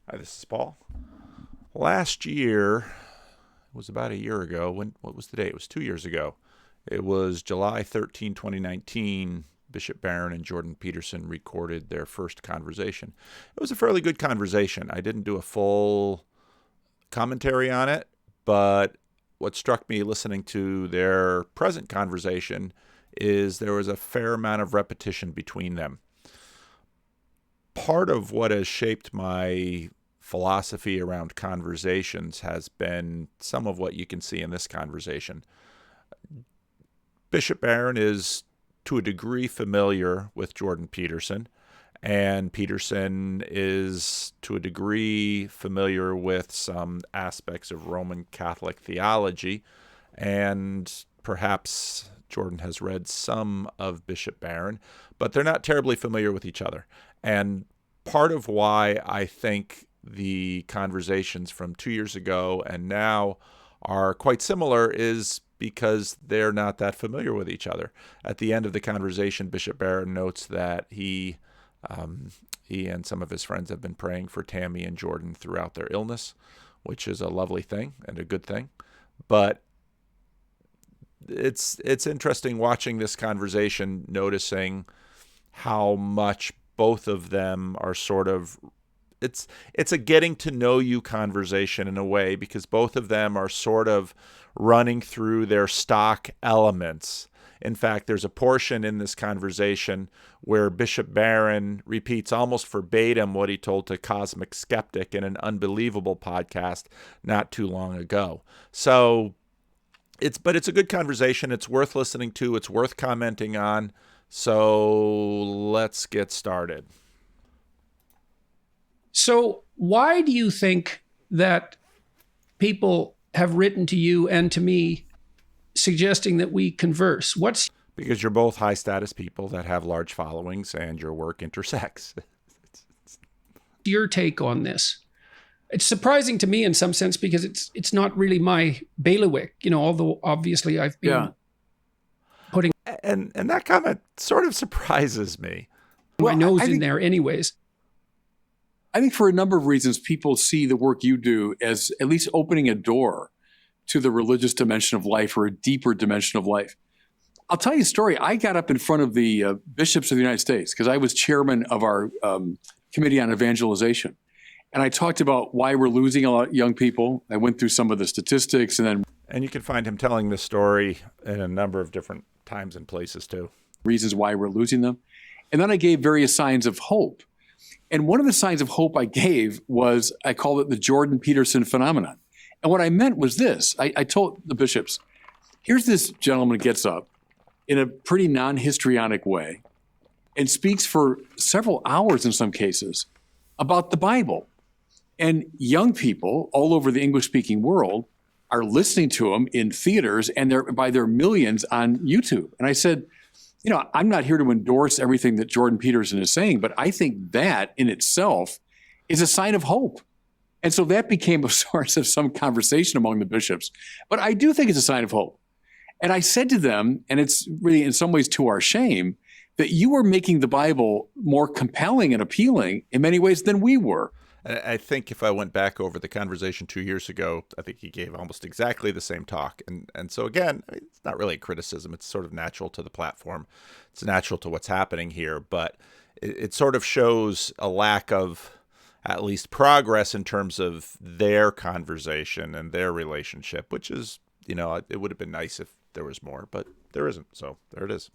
Hi, this is Paul. Last year, it was about a year ago. What was the date? It was 2 years ago. It was July 13, 2019. Bishop Barron and Jordan Peterson recorded their first conversation. It was a fairly good conversation. I didn't do a full commentary on it, but what struck me listening to their present conversation is there was a fair amount of repetition between them. Part of what has shaped my philosophy around conversations has been some of what you can see in this conversation. Bishop Barron is to a degree familiar with Jordan Peterson, and Peterson is to a degree familiar with some aspects of Roman Catholic theology, and perhaps Jordan has read some of Bishop Barron, but they're not terribly familiar with each other. And part of why I think the conversations from 2 years ago and now are quite similar is because they're not that familiar with each other. At the end of the conversation, Bishop Barron notes that he and some of his friends have been praying for Tammy and Jordan throughout their illness, which is a lovely thing and a good thing. But it's interesting watching this conversation, noticing how much both of them are sort of, it's a getting to know you conversation in a way, because both of them are sort of running through their stock elements. In fact, there's a portion in this conversation where Bishop Barron repeats almost verbatim what he told to Cosmic Skeptic in an Unbelievable podcast not too long ago. So it's a good conversation. It's worth listening to. It's worth commenting on. So let's get started. So why do you think that people have written to you and to me suggesting that we converse? Because you're both high status people that have large followings and your work intersects. Your take on this? It's surprising to me in some sense because it's not really my bailiwick, although obviously I've been putting and that comment sort of surprises me. My nose in there anyways. I think for a number of reasons, people see the work you do as at least opening a door to the religious dimension of life or a deeper dimension of life. I'll tell you a story. I got up in front of the bishops of the United States because I was chairman of our Committee on Evangelization. And I talked about why we're losing a lot of young people. I went through some of the statistics and you can find him telling this story in a number of different times and places too. Reasons why we're losing them. And then I gave various signs of hope. And one of the signs of hope I gave was, I called it the Jordan Peterson phenomenon. And what I meant was this. I told the bishops, here's this gentleman gets up in a pretty non-histrionic way and speaks for several hours in some cases about the Bible. And young people all over the English-speaking world are listening to him in theaters, and they're by their millions on YouTube. And I said, I'm not here to endorse everything that Jordan Peterson is saying, but I think that in itself is a sign of hope. And so that became a source of some conversation among the bishops. But I do think it's a sign of hope. And I said to them, and it's really in some ways to our shame, that you were making the Bible more compelling and appealing in many ways than we were. I think if I went back over the conversation 2 years ago, I think he gave almost exactly the same talk. And so again, it's not really a criticism. It's sort of natural to the platform. It's natural to what's happening here, but it sort of shows a lack of at least progress in terms of their conversation and their relationship, which is, it would have been nice if there was more, but there isn't. So there it is.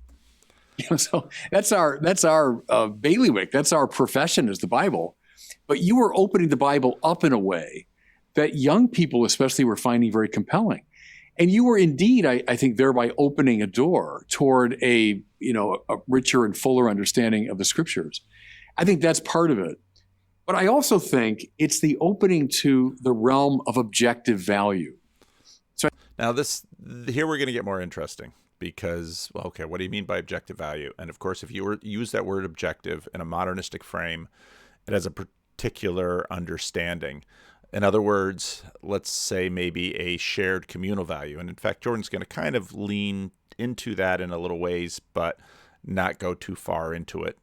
So that's our bailiwick. That's our profession, is the Bible. But you were opening the Bible up in a way that young people especially were finding very compelling. And you were indeed, I think, thereby opening a door toward a richer and fuller understanding of the scriptures. I think that's part of it. But I also think it's the opening to the realm of objective value. So now here we're going to get more interesting because, what do you mean by objective value? And of course, if you use that word objective in a modernistic frame, it has a particular understanding. In other words, let's say maybe a shared communal value. And in fact, Jordan's going to kind of lean into that in a little ways, but not go too far into it.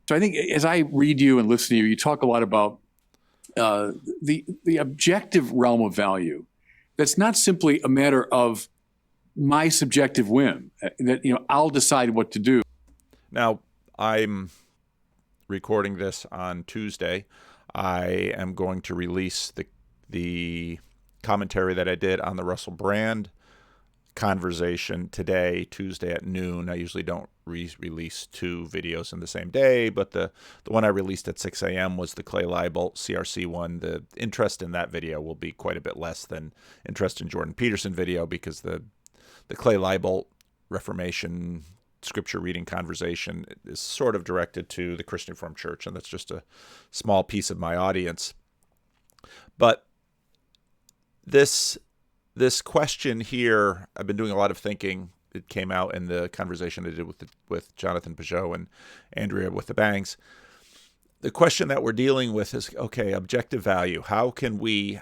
So I think as I read you and listen to you, you talk a lot about the objective realm of value. That's not simply a matter of my subjective whim, that I'll decide what to do. Now, I'm recording this on Tuesday. I am going to release the commentary that I did on the Russell Brand conversation today, Tuesday at noon. I usually don't release two videos in the same day, but the one I released at 6 a.m. was the Clay Leibolt CRC one. The interest in that video will be quite a bit less than interest in Jordan Peterson video, because the Clay Leibolt Reformation scripture reading conversation is sort of directed to the Christian Reformed Church, and that's just a small piece of my audience. But this question here, I've been doing a lot of thinking. It came out in the conversation I did with Jonathan Peugeot and Andrea with the Bangs. The question that we're dealing with is, okay, objective value. How can we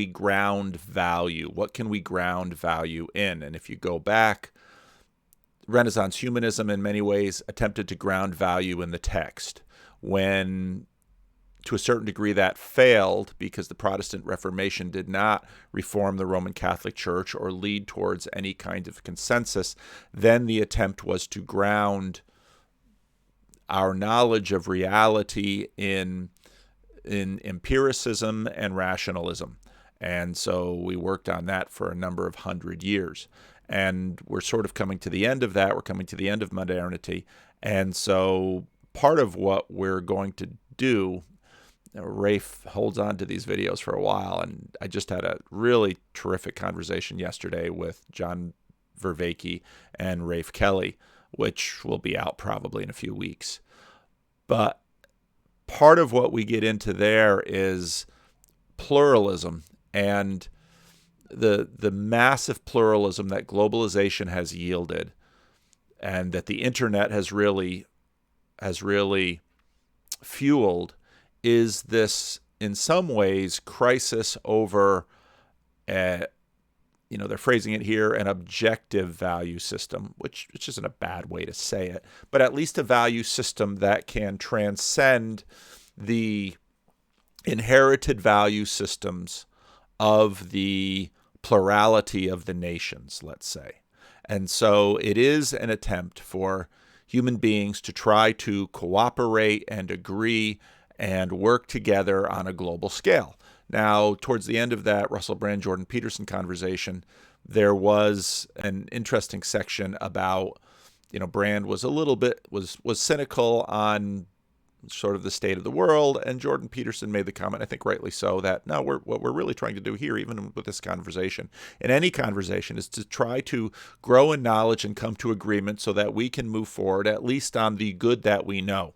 ground value? What can we ground value in? And if you go back, Renaissance humanism in many ways attempted to ground value in the text. When to a certain degree that failed, because the Protestant Reformation did not reform the Roman Catholic Church or lead towards any kind of consensus, then the attempt was to ground our knowledge of reality in empiricism and rationalism. And so we worked on that for a number of 100 years. And we're sort of coming to the end of that. We're coming to the end of modernity. And so part of what we're going to do, Rafe holds on to these videos for a while, and I just had a really terrific conversation yesterday with John Vervaeke and Rafe Kelly, which will be out probably in a few weeks. But part of what we get into there is pluralism, and the massive pluralism that globalization has yielded, and that the internet has really fueled, is this, in some ways, crisis over, they're phrasing it here, an objective value system, which isn't a bad way to say it, but at least a value system that can transcend the inherited value systems of the plurality of the nations, let's say. And so it is an attempt for human beings to try to cooperate and agree and work together on a global scale. Now, towards the end of that Russell Brand Jordan Peterson conversation, there was an interesting section about, Brand was a little bit was cynical on sort of the state of the world, and Jordan Peterson made the comment, I think rightly so, that no, what we're really trying to do here, even with this conversation, in any conversation, is to try to grow in knowledge and come to agreement so that we can move forward, at least on the good that we know.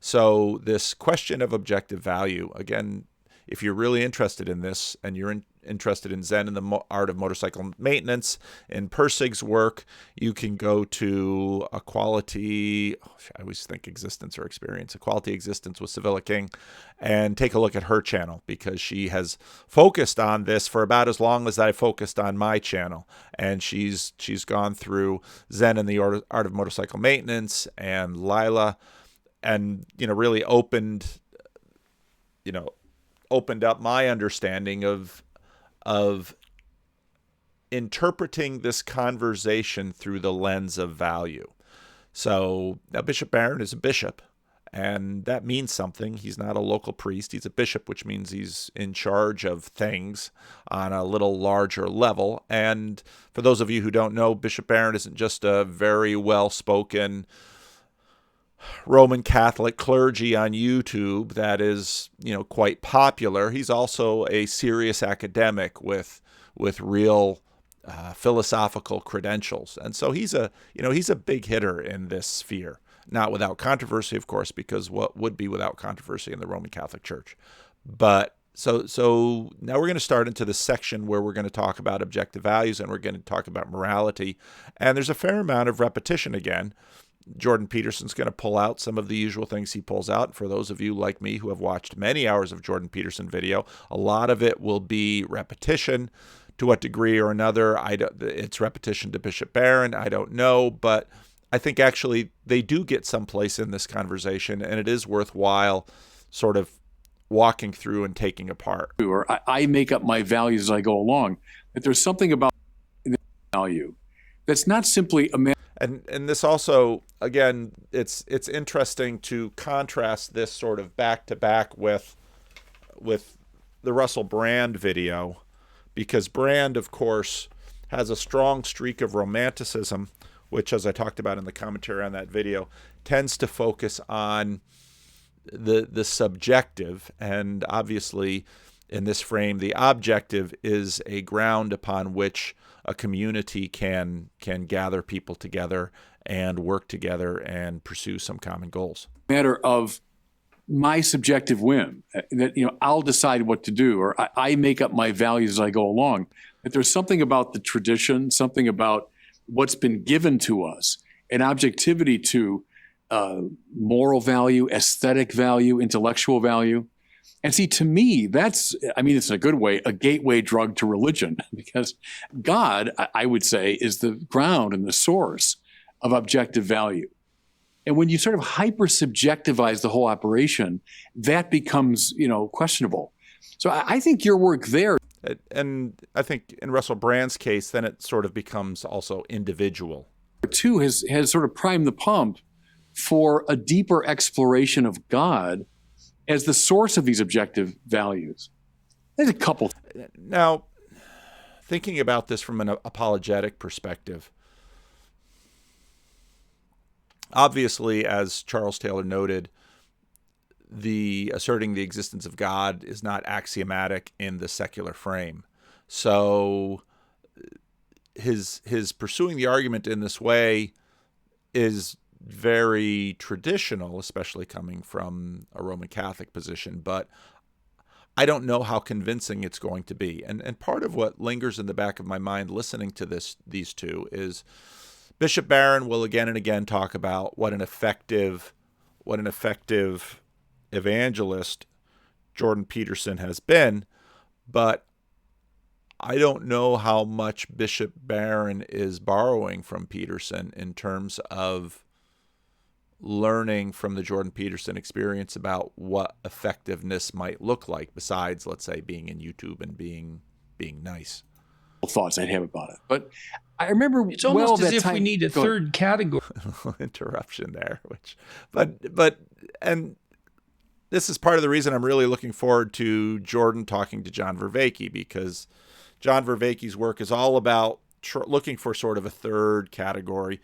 So this question of objective value, again, if you're really interested in this, and you're interested in Zen and the art of motorcycle maintenance and Persig's work, you can go to Equality, I always think Existence or Experience, Equality Existence with Sevilla King, and take a look at her channel, because she has focused on this for about as long as I focused on my channel. And she's gone through Zen and the art of motorcycle maintenance and Lila, and really opened up my understanding of interpreting this conversation through the lens of value. So now Bishop Barron is a bishop, and that means something. He's not a local priest. He's a bishop, which means he's in charge of things on a little larger level. And for those of you who don't know, Bishop Barron isn't just a very well-spoken Roman Catholic clergy on YouTube that is, quite popular. He's also a serious academic with real philosophical credentials, and so he's a big hitter in this sphere. Not without controversy, of course, because what would be without controversy in the Roman Catholic Church? But so now we're going to start into the section where we're going to talk about objective values, and we're going to talk about morality, and there's a fair amount of repetition again. Jordan Peterson's going to pull out some of the usual things he pulls out. For those of you like me who have watched many hours of Jordan Peterson video, a lot of it will be repetition. To what degree or another, it's repetition to Bishop Barron, I don't know, but I think actually they do get someplace in this conversation, and it is worthwhile sort of walking through and taking apart. Or I make up my values as I go along. That there's something about value that's not simply a man. And this also, again, it's interesting to contrast this sort of back to back with the Russell Brand video, because Brand, of course, has a strong streak of romanticism, which, as I talked about in the commentary on that video, tends to focus on the subjective, and obviously in this frame the objective is a ground upon which a community can gather people together and work together and pursue some common goals. Matter of my subjective whim, that I'll decide what to do, or I make up my values as I go along. That there's something about the tradition, something about what's been given to us, an objectivity to moral value, aesthetic value, intellectual value. And see, to me, that's, it's in a good way, a gateway drug to religion, because God, I would say, is the ground and the source of objective value. And when you sort of hyper-subjectivize the whole operation, that becomes, questionable. So I think your work there. And I think in Russell Brand's case, then it sort of becomes also individual. Too has sort of primed the pump for a deeper exploration of God as the source of these objective values. There's a couple. Now, thinking about this from an apologetic perspective, obviously, as Charles Taylor noted, the asserting the existence of God is not axiomatic in the secular frame. So his pursuing the argument in this way is very traditional, especially coming from a Roman Catholic position, but I don't know how convincing it's going to be. And part of what lingers in the back of my mind listening to these two is Bishop Barron will again and again talk about what an effective evangelist Jordan Peterson has been, but I don't know how much Bishop Barron is borrowing from Peterson in terms of learning from the Jordan Peterson experience about what effectiveness might look like, besides, let's say, being in YouTube and being nice. Thoughts I'd have about it, but I remember it's almost as if we need a third category. Interruption there, but this is part of the reason I'm really looking forward to Jordan talking to John Vervaeke, because John Vervaeke's work is all about looking for sort of a third category,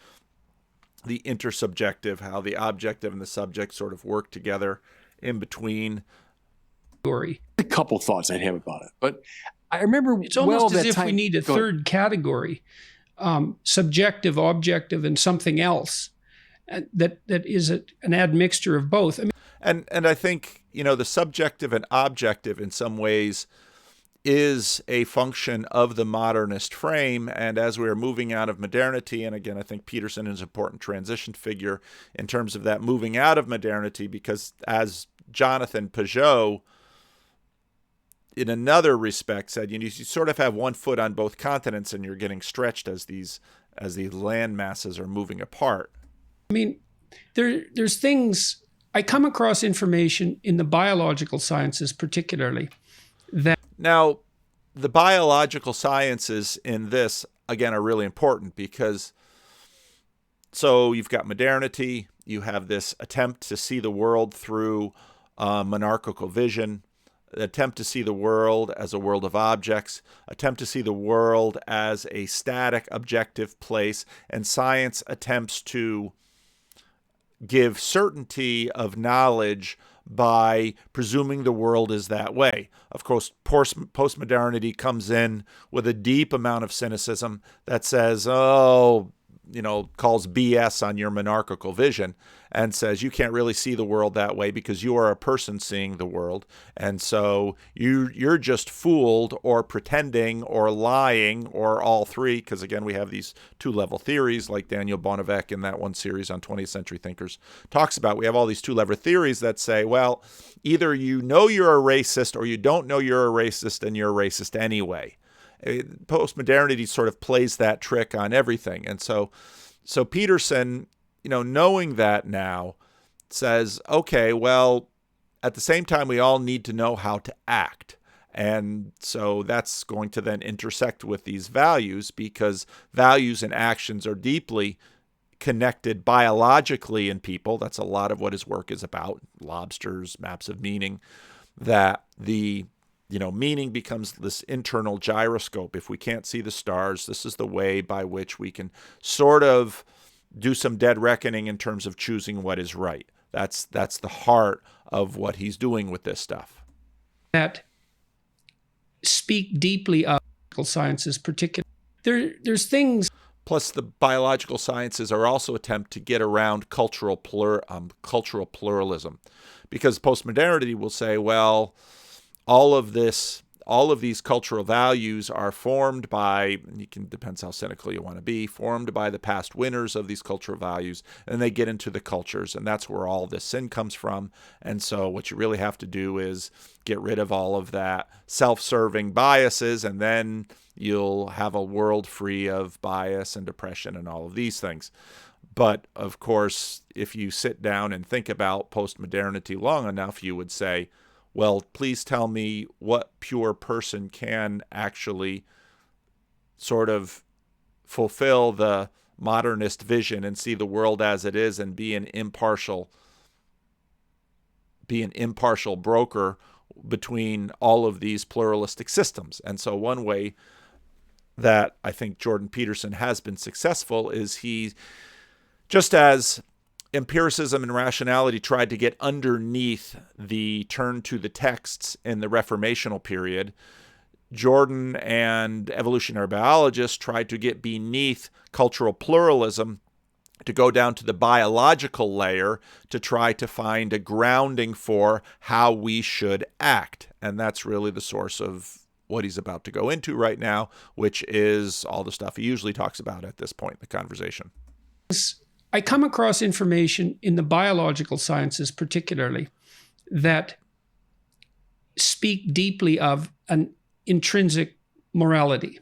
the intersubjective, how the objective and the subject sort of work together in between. A couple thoughts I'd have about it, but I remember it's almost as if we need a third category, subjective, objective, and something else that is an admixture of both. And I think, the subjective and objective in some ways is a function of the modernist frame. And as we are moving out of modernity, and again, I think Peterson is an important transition figure in terms of that moving out of modernity, because as Jonathan Peugeot, in another respect, said, you sort of have one foot on both continents and you're getting stretched as these land masses are moving apart. There's things, I come across information in the biological sciences particularly that... Now, the biological sciences in this, again, are really important, because so you've got modernity, you have this attempt to see the world through monarchical vision, attempt to see the world as a world of objects, attempt to see the world as a static, objective place, and science attempts to give certainty of knowledge by presuming the world is that way. Of course, postmodernity comes in with a deep amount of cynicism that says, calls BS on your monarchical vision, and says you can't really see the world that way because you are a person seeing the world, and so you're just fooled or pretending or lying or all three, because again we have these two-level theories like Daniel Bonavec in that one series on 20th century thinkers talks about. We have all these two-level theories that say, well, either you know you're a racist or you don't know you're a racist and you're a racist anyway. Postmodernity sort of plays that trick on everything. And so Peterson, knowing that now, says, okay, well, at the same time, we all need to know how to act. And so that's going to then intersect with these values, because values and actions are deeply connected biologically in people. That's a lot of what his work is about. Lobsters, maps of meaning, that the meaning becomes this internal gyroscope. If we can't see the stars, this is the way by which we can sort of do some dead reckoning in terms of choosing what is right. That's the heart of what he's doing with this stuff. That speak deeply of sciences, particularly. There's things. Plus, the biological sciences are also an attempt to get around cultural pluralism, because postmodernity will say, well, all of these cultural values are formed by, depends how cynical you want to be, formed by the past winners of these cultural values, and they get into the cultures, and that's where all this sin comes from. And so what you really have to do is get rid of all of that self-serving biases, and then you'll have a world free of bias and depression and all of these things. But of course, if you sit down and think about postmodernity long enough, you would say, well, please tell me what pure person can actually sort of fulfill the modernist vision and see the world as it is and be an impartial broker between all of these pluralistic systems. And so one way that I think Jordan Peterson has been successful is he, just as empiricism and rationality tried to get underneath the turn to the texts in the Reformational period, Jordan and evolutionary biologists tried to get beneath cultural pluralism, to go down to the biological layer to try to find a grounding for how we should act. And that's really the source of what he's about to go into right now, which is all the stuff he usually talks about at this point in the conversation. I come across information in the biological sciences particularly that speak deeply of an intrinsic morality.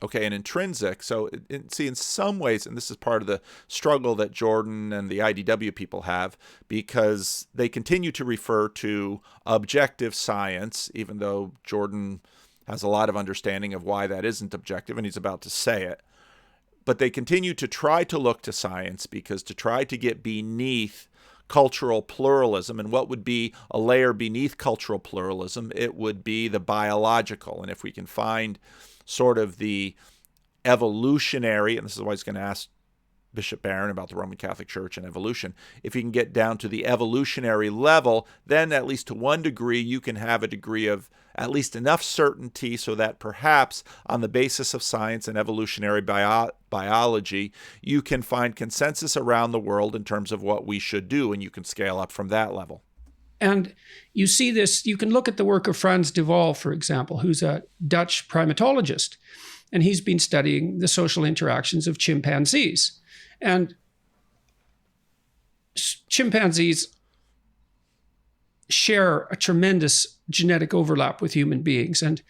Okay, and intrinsic. So, in some ways, and this is part of the struggle that Jordan and the IDW people have, because they continue to refer to objective science, even though Jordan has a lot of understanding of why that isn't objective, and he's about to say it. But they continue to try to look to science, because to try to get beneath cultural pluralism, and what would be a layer beneath cultural pluralism, it would be the biological. And if we can find sort of the evolutionary, and this is why he's going to ask Bishop Barron about the Roman Catholic Church and evolution, if you can get down to the evolutionary level, then at least to one degree you can have a degree of at least enough certainty so that perhaps on the basis of science and evolutionary biology, you can find consensus around the world in terms of what we should do, and you can scale up from that level. And you see this, you can look at the work of Frans de Waal, for example, who's a Dutch primatologist, and he's been studying the social interactions of chimpanzees. And chimpanzees share a tremendous genetic overlap with human beings. And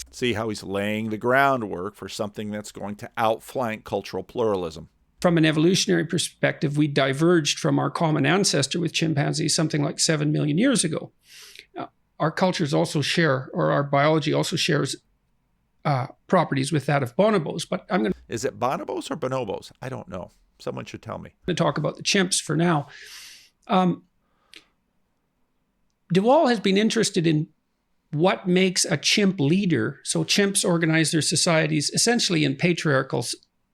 see how he's laying the groundwork for something that's going to outflank cultural pluralism. From an evolutionary perspective, we diverged from our common ancestor with chimpanzees something like 7 million years ago. Our cultures also share, or our biology also shares properties with that of bonobos. But I'm going to... Is it bonobos or bonobos? I don't know. Someone should tell me. I'm going to talk about the chimps for now. De Waal has been interested in what makes a chimp leader. So chimps organize their societies essentially in patriarchal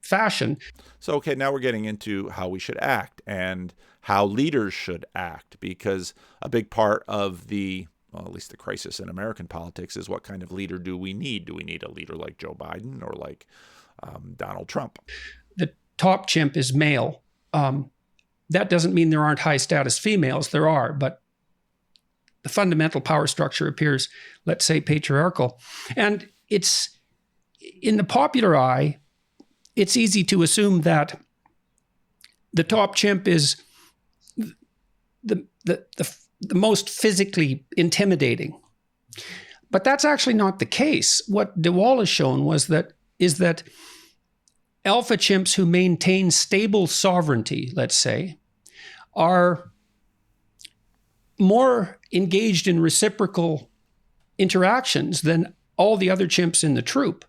fashion. So, okay, now we're getting into how we should act and how leaders should act, because a big part of the, well, at least the crisis in American politics is what kind of leader do we need? Do we need a leader like Joe Biden or like Donald Trump? The top chimp is male. That doesn't mean there aren't high status females. There are, but the fundamental power structure appears, let's say, patriarchal. And it's, in the popular eye, it's easy to assume that the top chimp is the most physically intimidating. But that's actually not the case. What De Waal has shown is that alpha chimps who maintain stable sovereignty, let's say, are more engaged in reciprocal interactions than all the other chimps in the troop.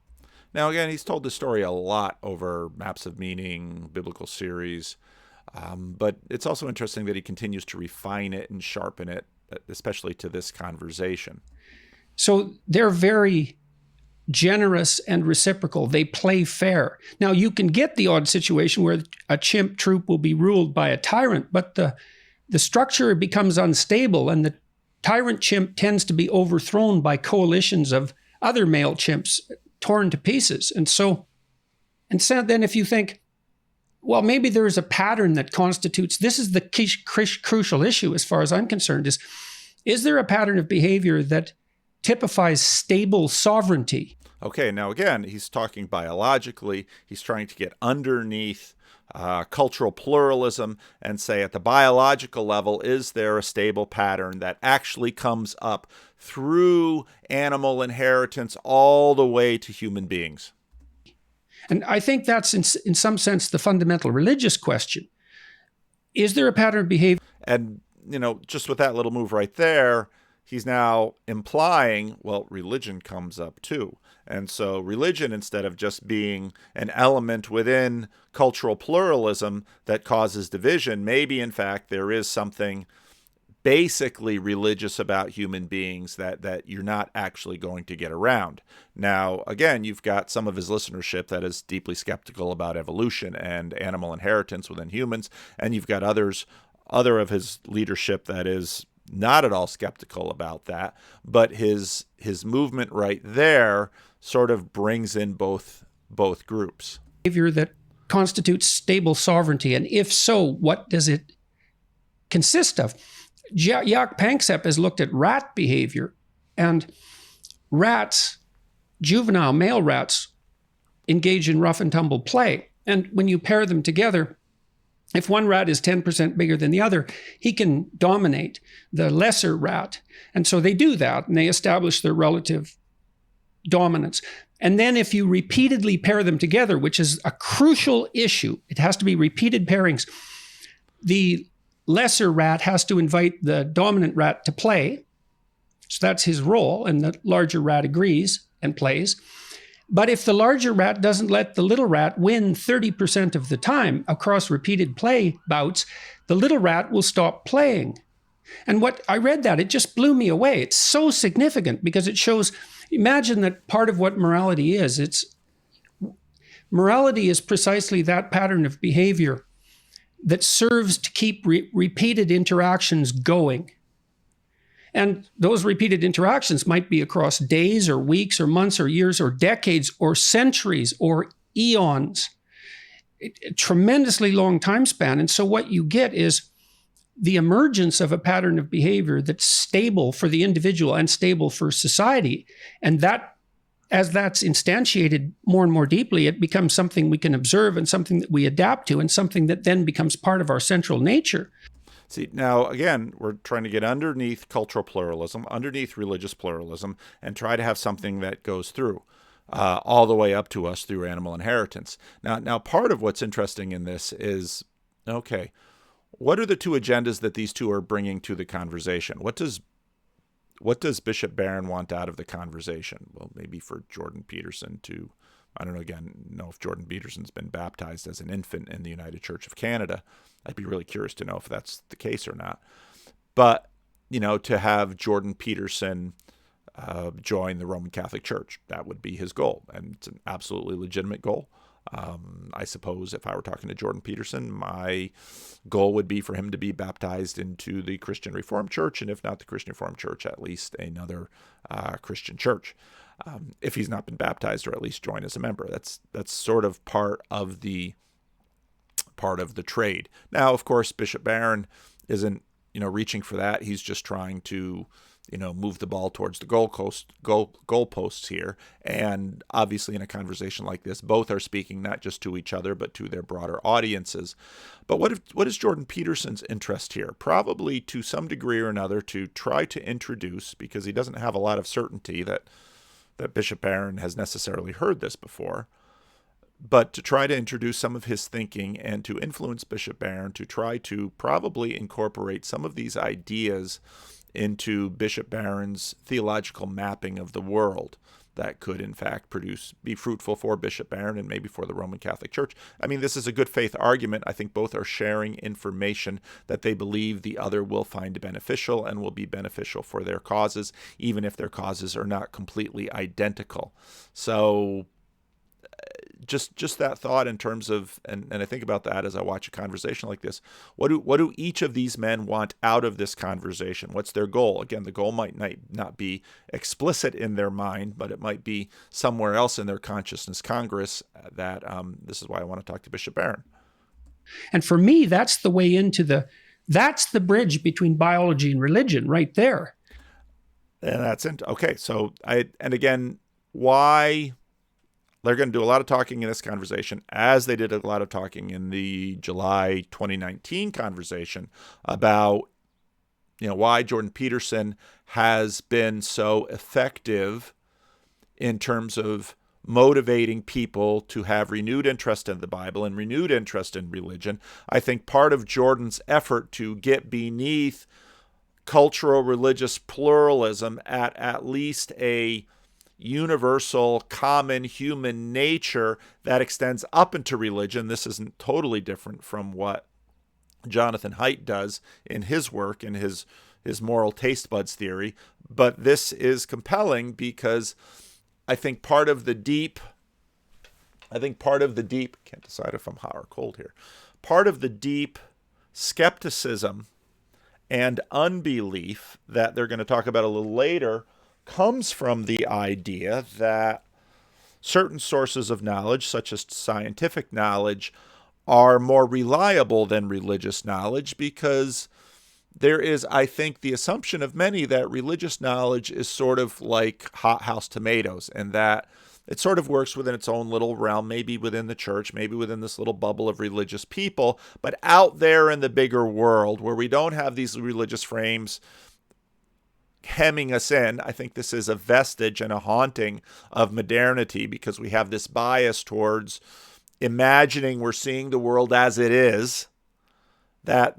Now, again, he's told the story a lot over Maps of Meaning, biblical series, but it's also interesting that he continues to refine it and sharpen it, especially to this conversation. So they're very generous and reciprocal. They play fair. Now, you can get the odd situation where a chimp troop will be ruled by a tyrant, but the structure becomes unstable, and the tyrant chimp tends to be overthrown by coalitions of other male chimps torn to pieces. And so then if you think, well, maybe there's a pattern that constitutes, this is the crucial issue as far as I'm concerned, is there a pattern of behavior that typifies stable sovereignty? Okay, now again, he's talking biologically. He's trying to get underneath cultural pluralism and say at the biological level, is there a stable pattern that actually comes up through animal inheritance all the way to human beings? And I think that's in some sense the fundamental religious question. Is there a pattern of behavior? And, just with that little move right there, he's now implying, well, religion comes up too. And so religion, instead of just being an element within cultural pluralism that causes division, maybe in fact there is something basically religious about human beings that you're not actually going to get around. Now, again, you've got some of his listenership that is deeply skeptical about evolution and animal inheritance within humans, and you've got other of his leadership that is not at all skeptical about that, but his movement right there sort of brings in both groups. Behavior that constitutes stable sovereignty, and if so, what does it consist of? Jaak Panksepp has looked at rat behavior, and rats, juvenile male rats, engage in rough and tumble play. And when you pair them together, if one rat is 10% bigger than the other, he can dominate the lesser rat. And so they do that, and they establish their relative dominance. And then if you repeatedly pair them together, which is a crucial issue, it has to be repeated pairings, the lesser rat has to invite the dominant rat to play. So that's his role, and the larger rat agrees and plays. But if the larger rat doesn't let the little rat win 30% of the time across repeated play bouts, the little rat will stop playing. And what I read that, it just blew me away. It's so significant because it shows, imagine that part of what morality is. Morality is precisely that pattern of behavior that serves to keep repeated interactions going. And those repeated interactions might be across days or weeks or months or years or decades or centuries or eons. A tremendously long time span. And so what you get is the emergence of a pattern of behavior that's stable for the individual and stable for society. And that, as that's instantiated more and more deeply, it becomes something we can observe and something that we adapt to and something that then becomes part of our central nature. See, now, again, we're trying to get underneath cultural pluralism, underneath religious pluralism, and try to have something that goes through all the way up to us through animal inheritance. Now, part of what's interesting in this is, okay, what are the two agendas that these two are bringing to the conversation? What does Bishop Barron want out of the conversation? Well, maybe for Jordan Peterson to, I don't know if Jordan Peterson's been baptized as an infant in the United Church of Canada. I'd be really curious to know if that's the case or not. But, to have Jordan Peterson join the Roman Catholic Church, that would be his goal. And it's an absolutely legitimate goal. I suppose if I were talking to Jordan Peterson, my goal would be for him to be baptized into the Christian Reformed Church, and if not the Christian Reformed Church, at least another Christian church. If he's not been baptized, or at least join as a member. That's sort of part of the trade. Now, of course, Bishop Barron isn't reaching for that. He's just trying to move the ball towards the goalposts here. And obviously, in a conversation like this, both are speaking not just to each other, but to their broader audiences. But what is Jordan Peterson's interest here? Probably to some degree or another to try to introduce, because he doesn't have a lot of certainty that Bishop Barron has necessarily heard this before, but to try to introduce some of his thinking and to influence Bishop Barron to try to probably incorporate some of these ideas into Bishop Barron's theological mapping of the world that could, in fact, be fruitful for Bishop Barron and maybe for the Roman Catholic Church. I mean, this is a good faith argument. I think both are sharing information that they believe the other will find beneficial and will be beneficial for their causes, even if their causes are not completely identical. So just that thought in terms of, and I think about that as I watch a conversation like this. What do each of these men want out of this conversation? What's their goal? Again, the goal might not be explicit in their mind, but it might be somewhere else in their consciousness Congress that this is why I want to talk to Bishop Barron. And for me, that's the way that's the bridge between biology and religion right there. And that's it. Okay. So again, why? They're going to do a lot of talking in this conversation, as they did a lot of talking in the July 2019 conversation about, why Jordan Peterson has been so effective in terms of motivating people to have renewed interest in the Bible and renewed interest in religion. I think part of Jordan's effort to get beneath cultural religious pluralism at least a universal, common human nature that extends up into religion. This isn't totally different from what Jonathan Haidt does in his work, in his moral taste buds theory. But this is compelling because I think part of the deep, can't decide if I'm hot or cold here, part of the deep skepticism and unbelief that they're going to talk about a little later comes from the idea that certain sources of knowledge, such as scientific knowledge, are more reliable than religious knowledge, because there is, I think, the assumption of many that religious knowledge is sort of like hothouse tomatoes, and that it sort of works within its own little realm, maybe within the church, maybe within this little bubble of religious people, but out there in the bigger world where we don't have these religious frames hemming us in. I think this is a vestige and a haunting of modernity, because we have this bias towards imagining we're seeing the world as it is. That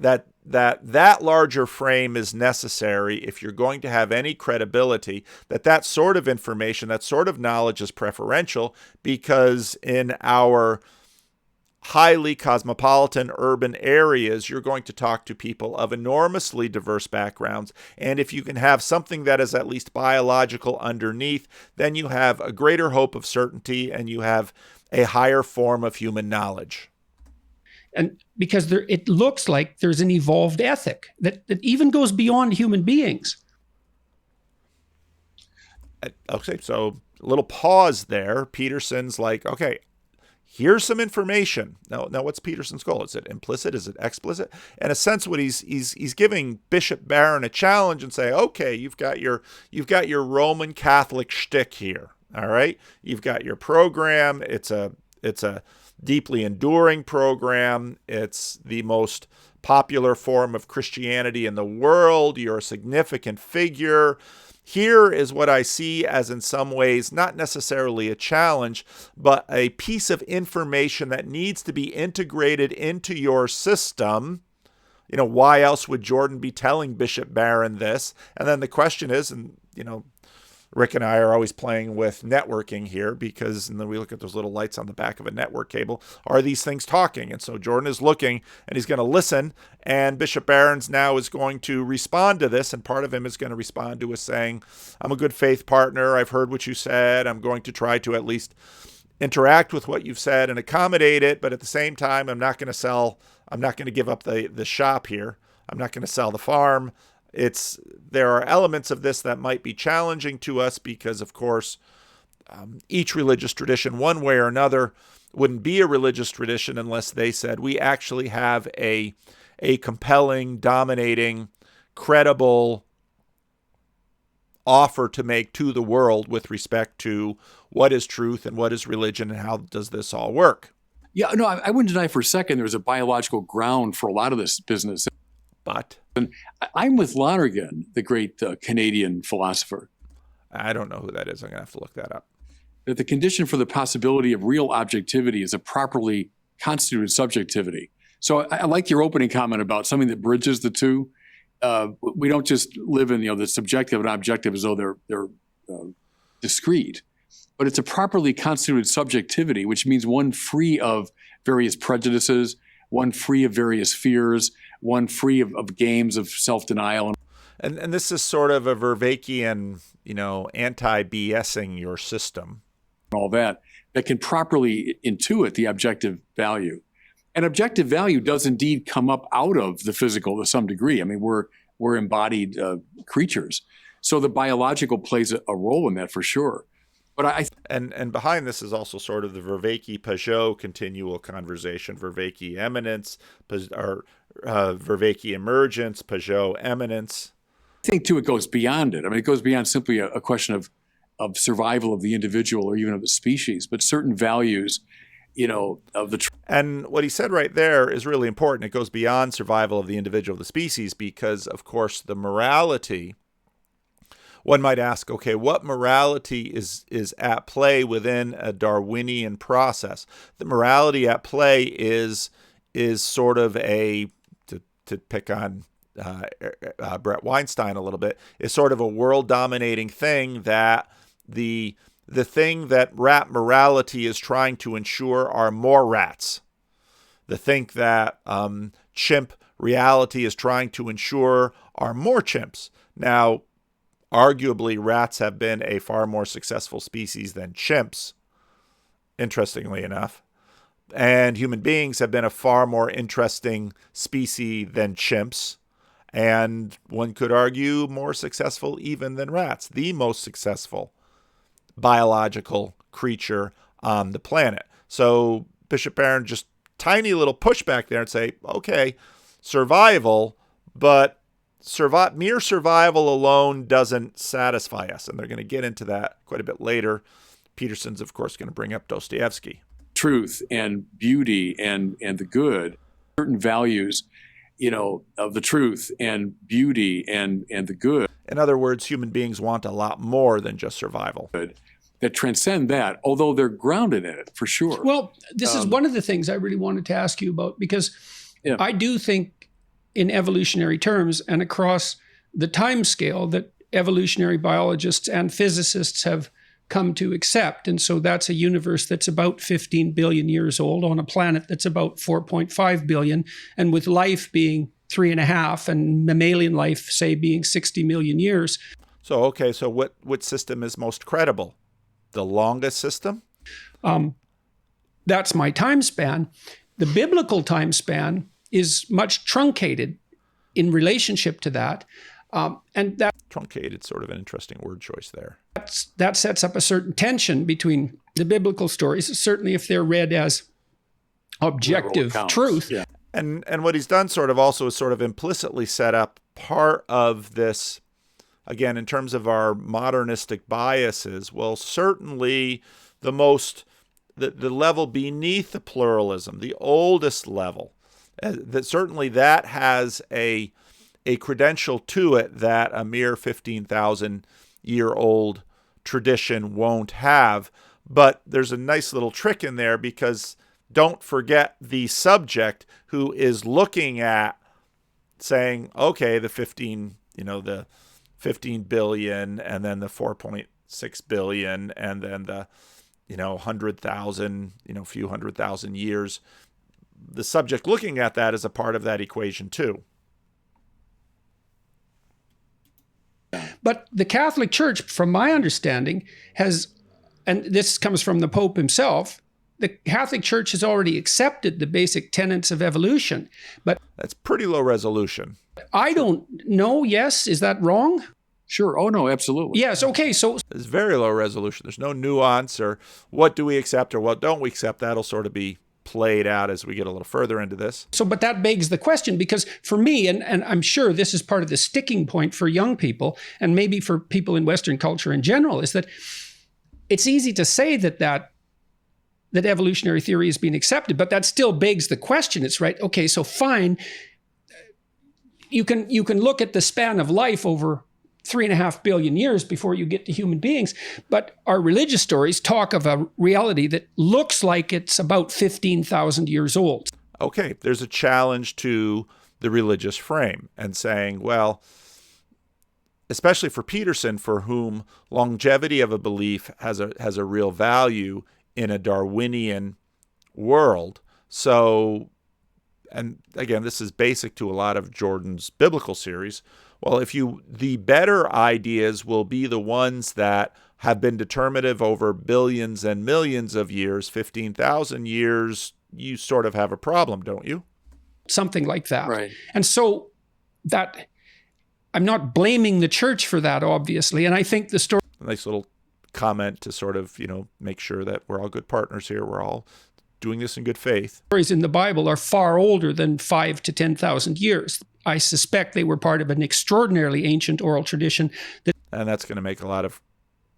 larger frame is necessary if you're going to have any credibility, that sort of information, that sort of knowledge is preferential, because in our highly cosmopolitan urban areas, you're going to talk to people of enormously diverse backgrounds. And if you can have something that is at least biological underneath, then you have a greater hope of certainty and you have a higher form of human knowledge. And because it looks like there's an evolved ethic that even goes beyond human beings. Okay, so a little pause there. Peterson's like, okay, here's some information. Now, what's Peterson's goal? Is it implicit? Is it explicit? In a sense, what he's giving Bishop Barron a challenge and say, okay, you've got your Roman Catholic shtick here. All right, you've got your program. It's a deeply enduring program. It's the most popular form of Christianity in the world. You're a significant figure. Here is what I see as, in some ways, not necessarily a challenge, but a piece of information that needs to be integrated into your system. Why else would Jordan be telling Bishop Barron this? And then the question is, and, Rick and I are always playing with networking here, because, and then we look at those little lights on the back of a network cable. Are these things talking? And so Jordan is looking and he's going to listen, and Bishop Barron's now is going to respond to this. And part of him is going to respond to us saying, I'm a good faith partner. I've heard what you said. I'm going to try to at least interact with what you've said and accommodate it. But at the same time, I'm not going to give up the shop here. I'm not going to sell the farm. There are elements of this that might be challenging to us because, of course, each religious tradition, one way or another, wouldn't be a religious tradition unless they said we actually have a compelling, dominating, credible offer to make to the world with respect to what is truth and what is religion and how does this all work. Yeah, no, I wouldn't deny for a second there's a biological ground for a lot of this business. But I'm with Lonergan, the great Canadian philosopher. I don't know who that is. I'm going to have to look that up. That the condition for the possibility of real objectivity is a properly constituted subjectivity. So I like your opening comment about something that bridges the two. we don't just live in the subjective and objective as though they're discrete, but it's a properly constituted subjectivity, which means one free of various prejudices, one free of various fears, one free of games of self-denial. And this is sort of a Vervaekean, anti-BSing your system. All that can properly intuit the objective value. And objective value does indeed come up out of the physical to some degree. I mean, we're embodied creatures. So the biological plays a role in that for sure. But and behind this is also sort of the Vervaeke-Pajot continual conversation, Vervaeke eminence, or Vervaeke emergence, Pajot eminence. I think, too, it goes beyond it. I mean, it goes beyond simply a question of survival of the individual or even of the species, but certain values, of the... And what he said right there is really important. It goes beyond survival of the individual, of the species, because, of course, the morality... One might ask, okay, what morality is at play within a Darwinian process? The morality at play is sort of to pick on Brett Weinstein a little bit, is sort of a world-dominating thing that the thing that rat morality is trying to ensure are more rats. The thing that chimp reality is trying to ensure are more chimps. Now, arguably, rats have been a far more successful species than chimps, interestingly enough. And human beings have been a far more interesting species than chimps. And one could argue more successful even than rats, the most successful biological creature on the planet. So Bishop Barron, just tiny little pushback there and say, okay, survival, but mere survival alone doesn't satisfy us. And they're going to get into that quite a bit later. Peterson's, of course, going to bring up Dostoevsky. Truth and beauty and the good, certain values, of the truth and beauty and the good. In other words, human beings want a lot more than just survival. That transcend that, although they're grounded in it, for sure. Well, this is one of the things I really wanted to ask you about, because I do think in evolutionary terms and across the time scale that evolutionary biologists and physicists have come to accept. And so that's a universe that's about 15 billion years old on a planet that's about 4.5 billion, and with life being 3.5 and mammalian life, say, being 60 million years. So, okay, so what system is most credible? The longest system? That's my time span. The biblical time span is much truncated in relationship to that. And that truncated, sort of an interesting word choice there. That sets up a certain tension between the biblical stories, certainly if they're read as objective truth. Yeah. And what he's done sort of also is sort of implicitly set up part of this, again, in terms of our modernistic biases. Well, certainly the level beneath the pluralism, the oldest level, that has a credential to it that a mere 15,000-year-old tradition won't have. But there's a nice little trick in there, because don't forget the subject who is looking at saying, okay, the 15 billion, and then the 4.6 billion, and then the 100,000, few 100,000 years. The subject looking at that is a part of that equation too. But the Catholic Church, from my understanding, has, and this comes from the Pope himself, the Catholic Church has already accepted the basic tenets of evolution. But that's pretty low resolution. I don't know. Yes. Is that wrong? Sure. Oh, no, absolutely. Yes. Okay. So it's very low resolution. There's no nuance or what do we accept or what don't we accept. That'll sort of be played out as we get a little further into this. So, but that begs the question, because for me, and I'm sure this is part of the sticking point for young people, and maybe for people in Western culture in general, is that it's easy to say that evolutionary theory is being accepted, but that still begs the question. It's right. Okay, so fine. You can look at the span of life over 3.5 billion years before you get to human beings. But our religious stories talk of a reality that looks like it's about 15,000 years old. Okay, there's a challenge to the religious frame and saying, well, especially for Peterson, for whom longevity of a belief has a real value in a Darwinian world. So, and again, this is basic to a lot of Jordan's biblical series. Well, the better ideas will be the ones that have been determinative over billions and millions of years, 15,000 years, you sort of have a problem, don't you? Something like that. Right. And so that, I'm not blaming the church for that, obviously. And I think the story. A nice little comment to sort of, make sure that we're all good partners here. We're all doing this in good faith. Stories in the Bible are far older than 5,000 to 10,000 years. I suspect they were part of an extraordinarily ancient oral tradition. And that's going to make a lot of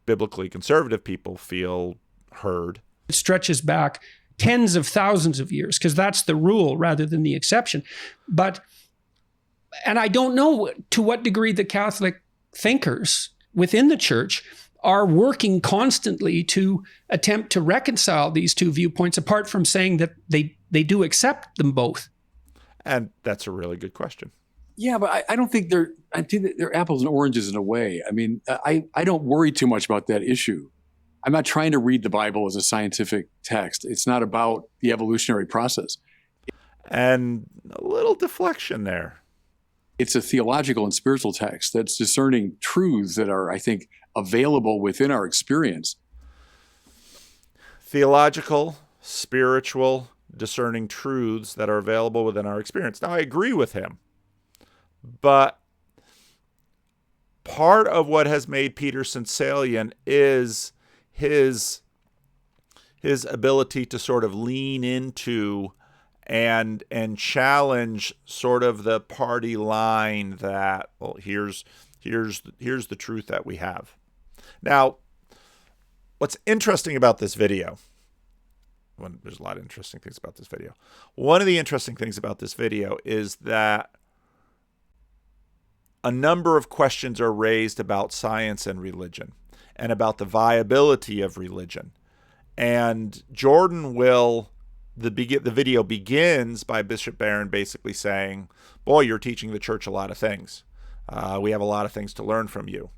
biblically conservative people feel heard. It stretches back tens of thousands of years, because that's the rule rather than the exception. And I don't know to what degree the Catholic thinkers within the church are working constantly to attempt to reconcile these two viewpoints, apart from saying that they do accept them both. And that's a really good question. Yeah, but I don't think I think that they're apples and oranges in a way. I mean, I don't worry too much about that issue. I'm not trying to read the Bible as a scientific text. It's not about the evolutionary process. And a little deflection there. It's a theological and spiritual text that's discerning truths that are, I think, available within our experience. Theological, spiritual, discerning truths that are available within our experience. Now, I agree with him. But part of what has made Peterson salient is his ability to sort of lean into and challenge sort of the party line that, well, here's the truth that we have. Now, what's interesting about this video, there's a lot of interesting things about this video. One of the interesting things about this video is that a number of questions are raised about science and religion and about the viability of religion. And Jordan the video begins by Bishop Barron basically saying, boy, you're teaching the church a lot of things. We have a lot of things to learn from you.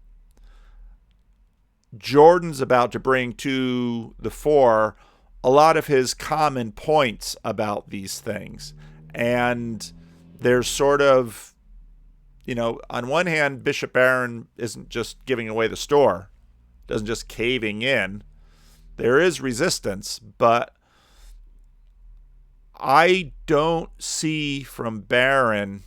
Jordan's about to bring to the fore a lot of his common points about these things. And there's sort of, on one hand, Bishop Barron isn't just giving away the store, doesn't just caving in. There is resistance, but I don't see from Barron,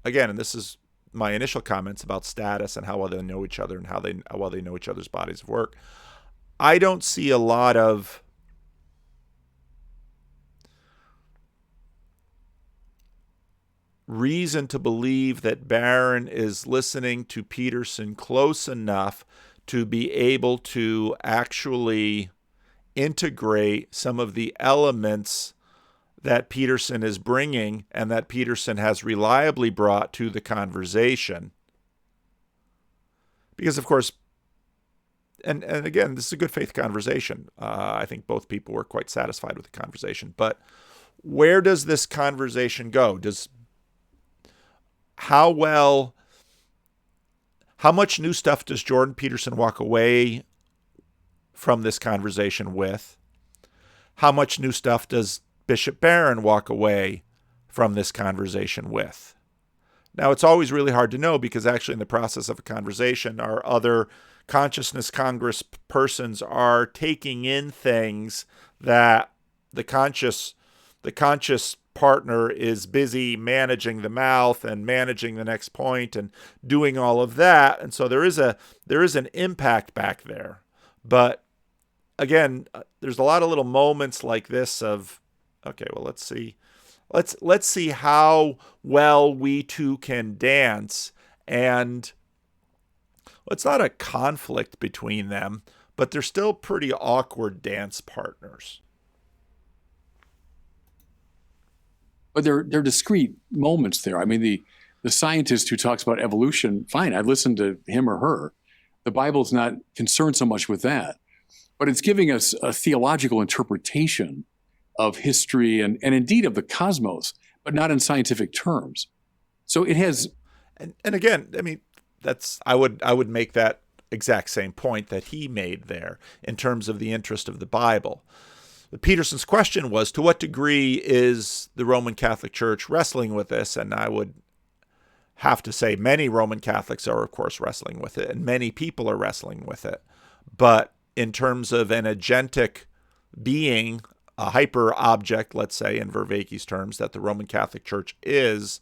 again, and this is my initial comments about status and how well they know each other and how well they know each other's bodies of work. I don't see a lot of reason to believe that Barron is listening to Peterson close enough to be able to actually integrate some of the elements that Peterson is bringing and that Peterson has reliably brought to the conversation. Because, of course, and again, this is a good faith conversation. I think both people were quite satisfied with the conversation. But where does this conversation go? How much new stuff does Jordan Peterson walk away from this conversation with? How much new stuff does Bishop Barron walk away from this conversation with? Now, it's always really hard to know because actually in the process of a conversation, our other consciousness Congress persons are taking in things that the conscious partner is busy managing the mouth and managing the next point and doing all of that. And so there is an impact back there. But again, there's a lot of little moments like this of, okay, well, let's see how well we two can dance. And it's not a conflict between them, but they're still pretty awkward dance partners. But they're discrete moments there. I mean, the scientist who talks about evolution, fine, I've listened to him or her. The Bible's not concerned so much with that. But it's giving us a theological interpretation of history and indeed of the cosmos, but not in scientific terms. So it has. And again, I mean, I would make that exact same point that he made there in terms of the interest of the Bible. Peterson's question was, to what degree is the Roman Catholic Church wrestling with this? And I would have to say many Roman Catholics are, of course, wrestling with it, and many people are wrestling with it. But in terms of an agentic being, a hyper object, let's say in Vervaeke's terms, that the Roman Catholic Church is,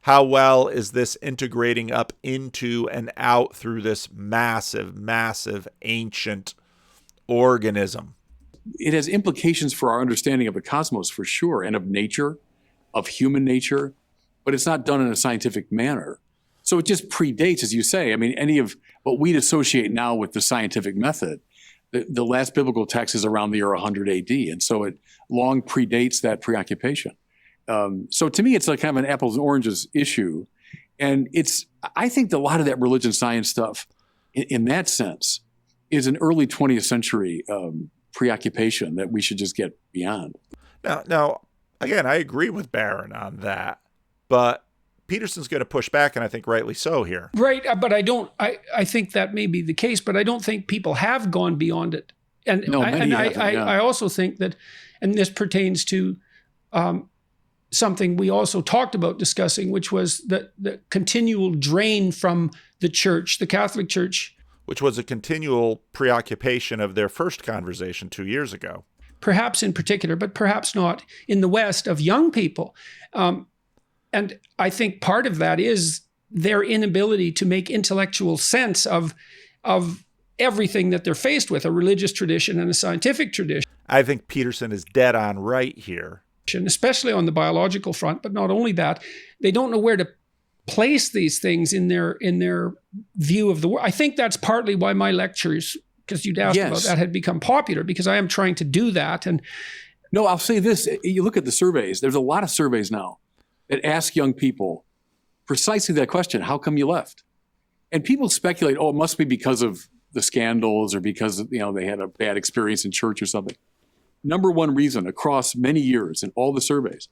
how well is this integrating up into and out through this massive, massive ancient organism? It has implications for our understanding of the cosmos, for sure, and of nature, of human nature, but it's not done in a scientific manner. So it just predates, as you say. I mean, any of what we'd associate now with the scientific method, the last biblical text is around the year 100 AD, and so it long predates that preoccupation. So to me, it's like kind of an apples and oranges issue. And I think that a lot of that religion science stuff, in that sense, is an early 20th century preoccupation that we should just get beyond. Now, again, I agree with Barron on that, but Peterson's going to push back, and I think rightly so here. Right, but I think that may be the case, but I don't think people have gone beyond it. And No, many haven't, yeah. I also think that, and this pertains to something we also talked about discussing, which was the continual drain from the church, the Catholic Church. Which was a continual preoccupation of their first conversation 2 years ago. Perhaps in particular, but perhaps not in the West, of young people. And I think part of that is their inability to make intellectual sense of everything that they're faced with, a religious tradition and a scientific tradition. I think Peterson is dead on right here. Especially on the biological front, but not only that, they don't know where to place these things in their view of the world. I think that's partly why my lectures, because you'd asked about that, had become popular, because I am trying to do that. And no, I'll say this. You look at the surveys, there's a lot of surveys now that ask young people precisely that question: how come you left? And people speculate, it must be because of the scandals, or because they had a bad experience in church or something. Number one reason across many years in all the surveys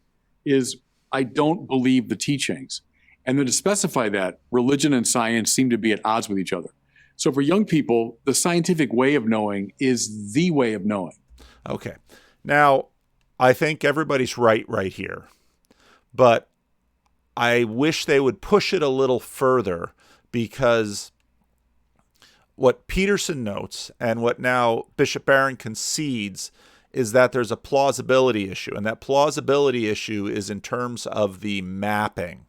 is, I don't believe the teachings. And then to specify that, religion and science seem to be at odds with each other. So for young people, the scientific way of knowing is the way of knowing. Okay. Now, I think everybody's right here. But I wish they would push it a little further, because what Peterson notes and what now Bishop Barron concedes is that there's a plausibility issue, and that plausibility issue is in terms of the mapping.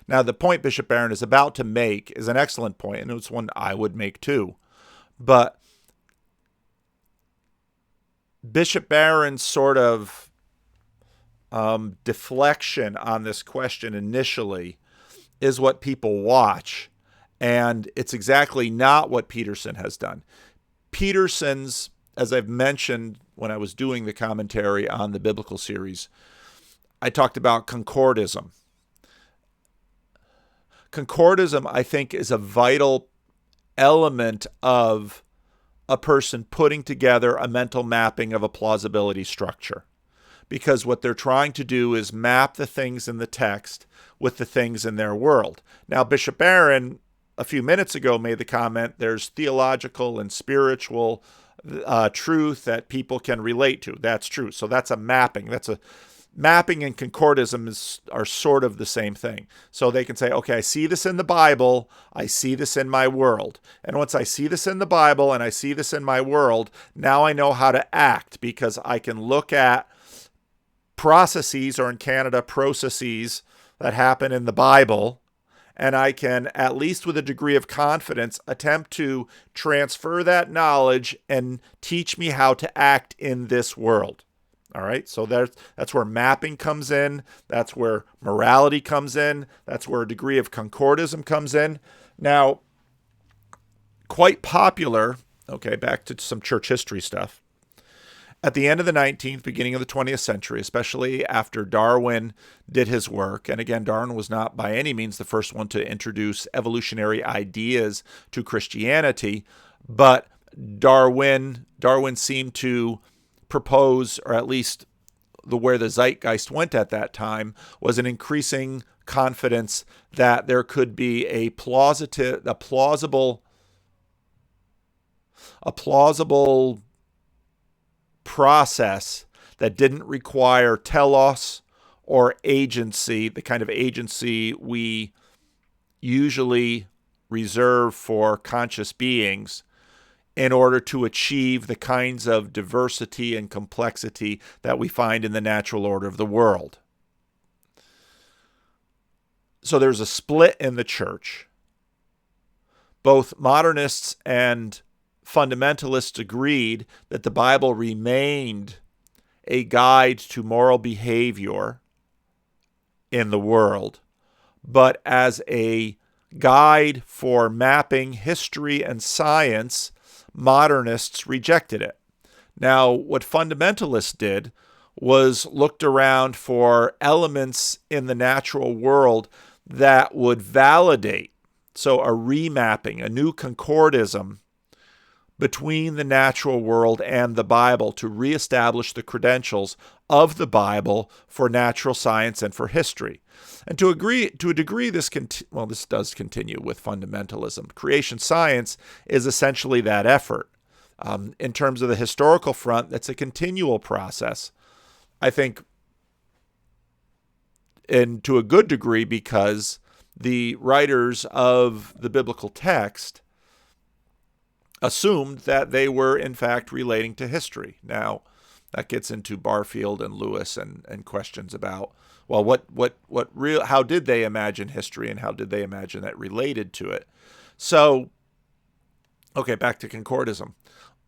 Now, the point Bishop Barron is about to make is an excellent point, and it's one I would make too. But Bishop Barron's sort of deflection on this question initially is what people watch, and it's exactly not what Peterson has done. Peterson's, as I've mentioned when I was doing the commentary on the biblical series, I talked about concordism. Concordism, I think, is a vital element of a person putting together a mental mapping of a plausibility structure. Because what they're trying to do is map the things in the text with the things in their world. Now, Bishop Barron, a few minutes ago, made the comment, there's theological and spiritual truth that people can relate to. That's true. So that's a mapping. Mapping and concordism are sort of the same thing. So they can say, okay, I see this in the Bible, I see this in my world. And once I see this in the Bible and I see this in my world, now I know how to act, because I can look at processes, or in Canada, processes that happen in the Bible, and I can, at least with a degree of confidence, attempt to transfer that knowledge and teach me how to act in this world. All right, so that's where mapping comes in. That's where morality comes in. That's where a degree of concordism comes in. Now, quite popular, okay, back to some church history stuff. At the end of the 19th, beginning of the 20th century, especially after Darwin did his work, and again, Darwin was not by any means the first one to introduce evolutionary ideas to Christianity, but Darwin seemed to propose, or at least where the zeitgeist went at that time, was an increasing confidence that there could be a plausible process that didn't require telos or agency, the kind of agency we usually reserve for conscious beings, in order to achieve the kinds of diversity and complexity that we find in the natural order of the world. So there's a split in the church. Both modernists and fundamentalists agreed that the Bible remained a guide to moral behavior in the world, but as a guide for mapping history and science, modernists rejected it. Now, what fundamentalists did was looked around for elements in the natural world that would validate, so a remapping, a new concordism between the natural world and the Bible to reestablish the credentials of the Bible for natural science and for history. And to a degree, this does continue with fundamentalism. Creation science is essentially that effort. In terms of the historical front, that's a continual process. I think, and to a good degree, because the writers of the biblical text assumed that they were, in fact, relating to history. Now, that gets into Barfield and Lewis and questions about, well, how did they imagine history and how did they imagine that related to it? So, okay, back to concordism.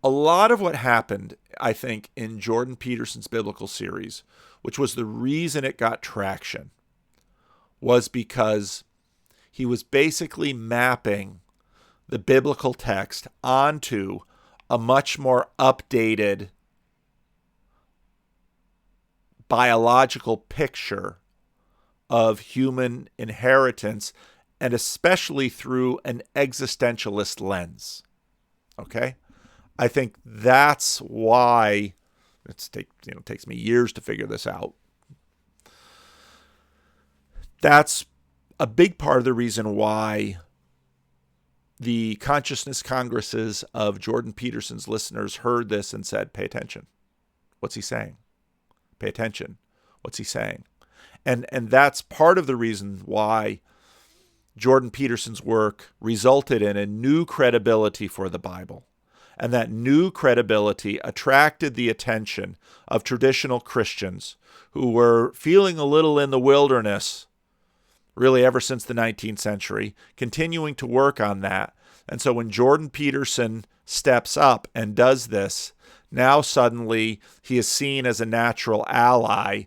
A lot of what happened, I think, in Jordan Peterson's biblical series, which was the reason it got traction, was because he was basically mapping the biblical text onto a much more updated biological picture of human inheritance, and especially through an existentialist lens. Okay? I think that's why it takes me years to figure this out. That's a big part of the reason why the consciousness congresses of Jordan Peterson's listeners heard this and said, pay attention. What's he saying? Pay attention. What's he saying? And that's part of the reason why Jordan Peterson's work resulted in a new credibility for the Bible. And that new credibility attracted the attention of traditional Christians who were feeling a little in the wilderness, really ever since the 19th century, continuing to work on that. And so when Jordan Peterson steps up and does this, now suddenly he is seen as a natural ally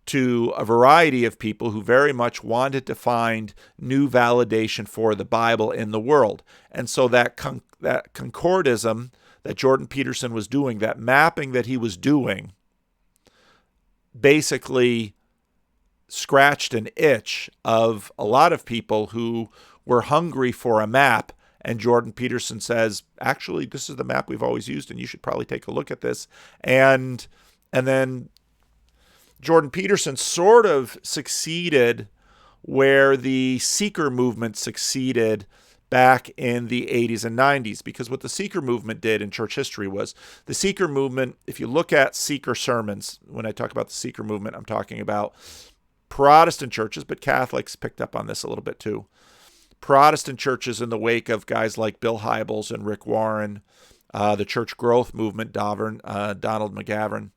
to a variety of people who very much wanted to find new validation for the Bible in the world. And so that concordism that Jordan Peterson was doing, that mapping that he was doing, basically scratched an itch of a lot of people who were hungry for a map. And Jordan Peterson says, actually, this is the map we've always used, and you should probably take a look at this. And then Jordan Peterson sort of succeeded where the seeker movement succeeded back in the 80s and 90s, because what the seeker movement did in church history was the seeker movement, if you look at seeker sermons, when I talk about the seeker movement, I'm talking about Protestant churches, but Catholics picked up on this a little bit too. Protestant churches in the wake of guys like Bill Hybels and Rick Warren, the church growth movement, Donald McGavran,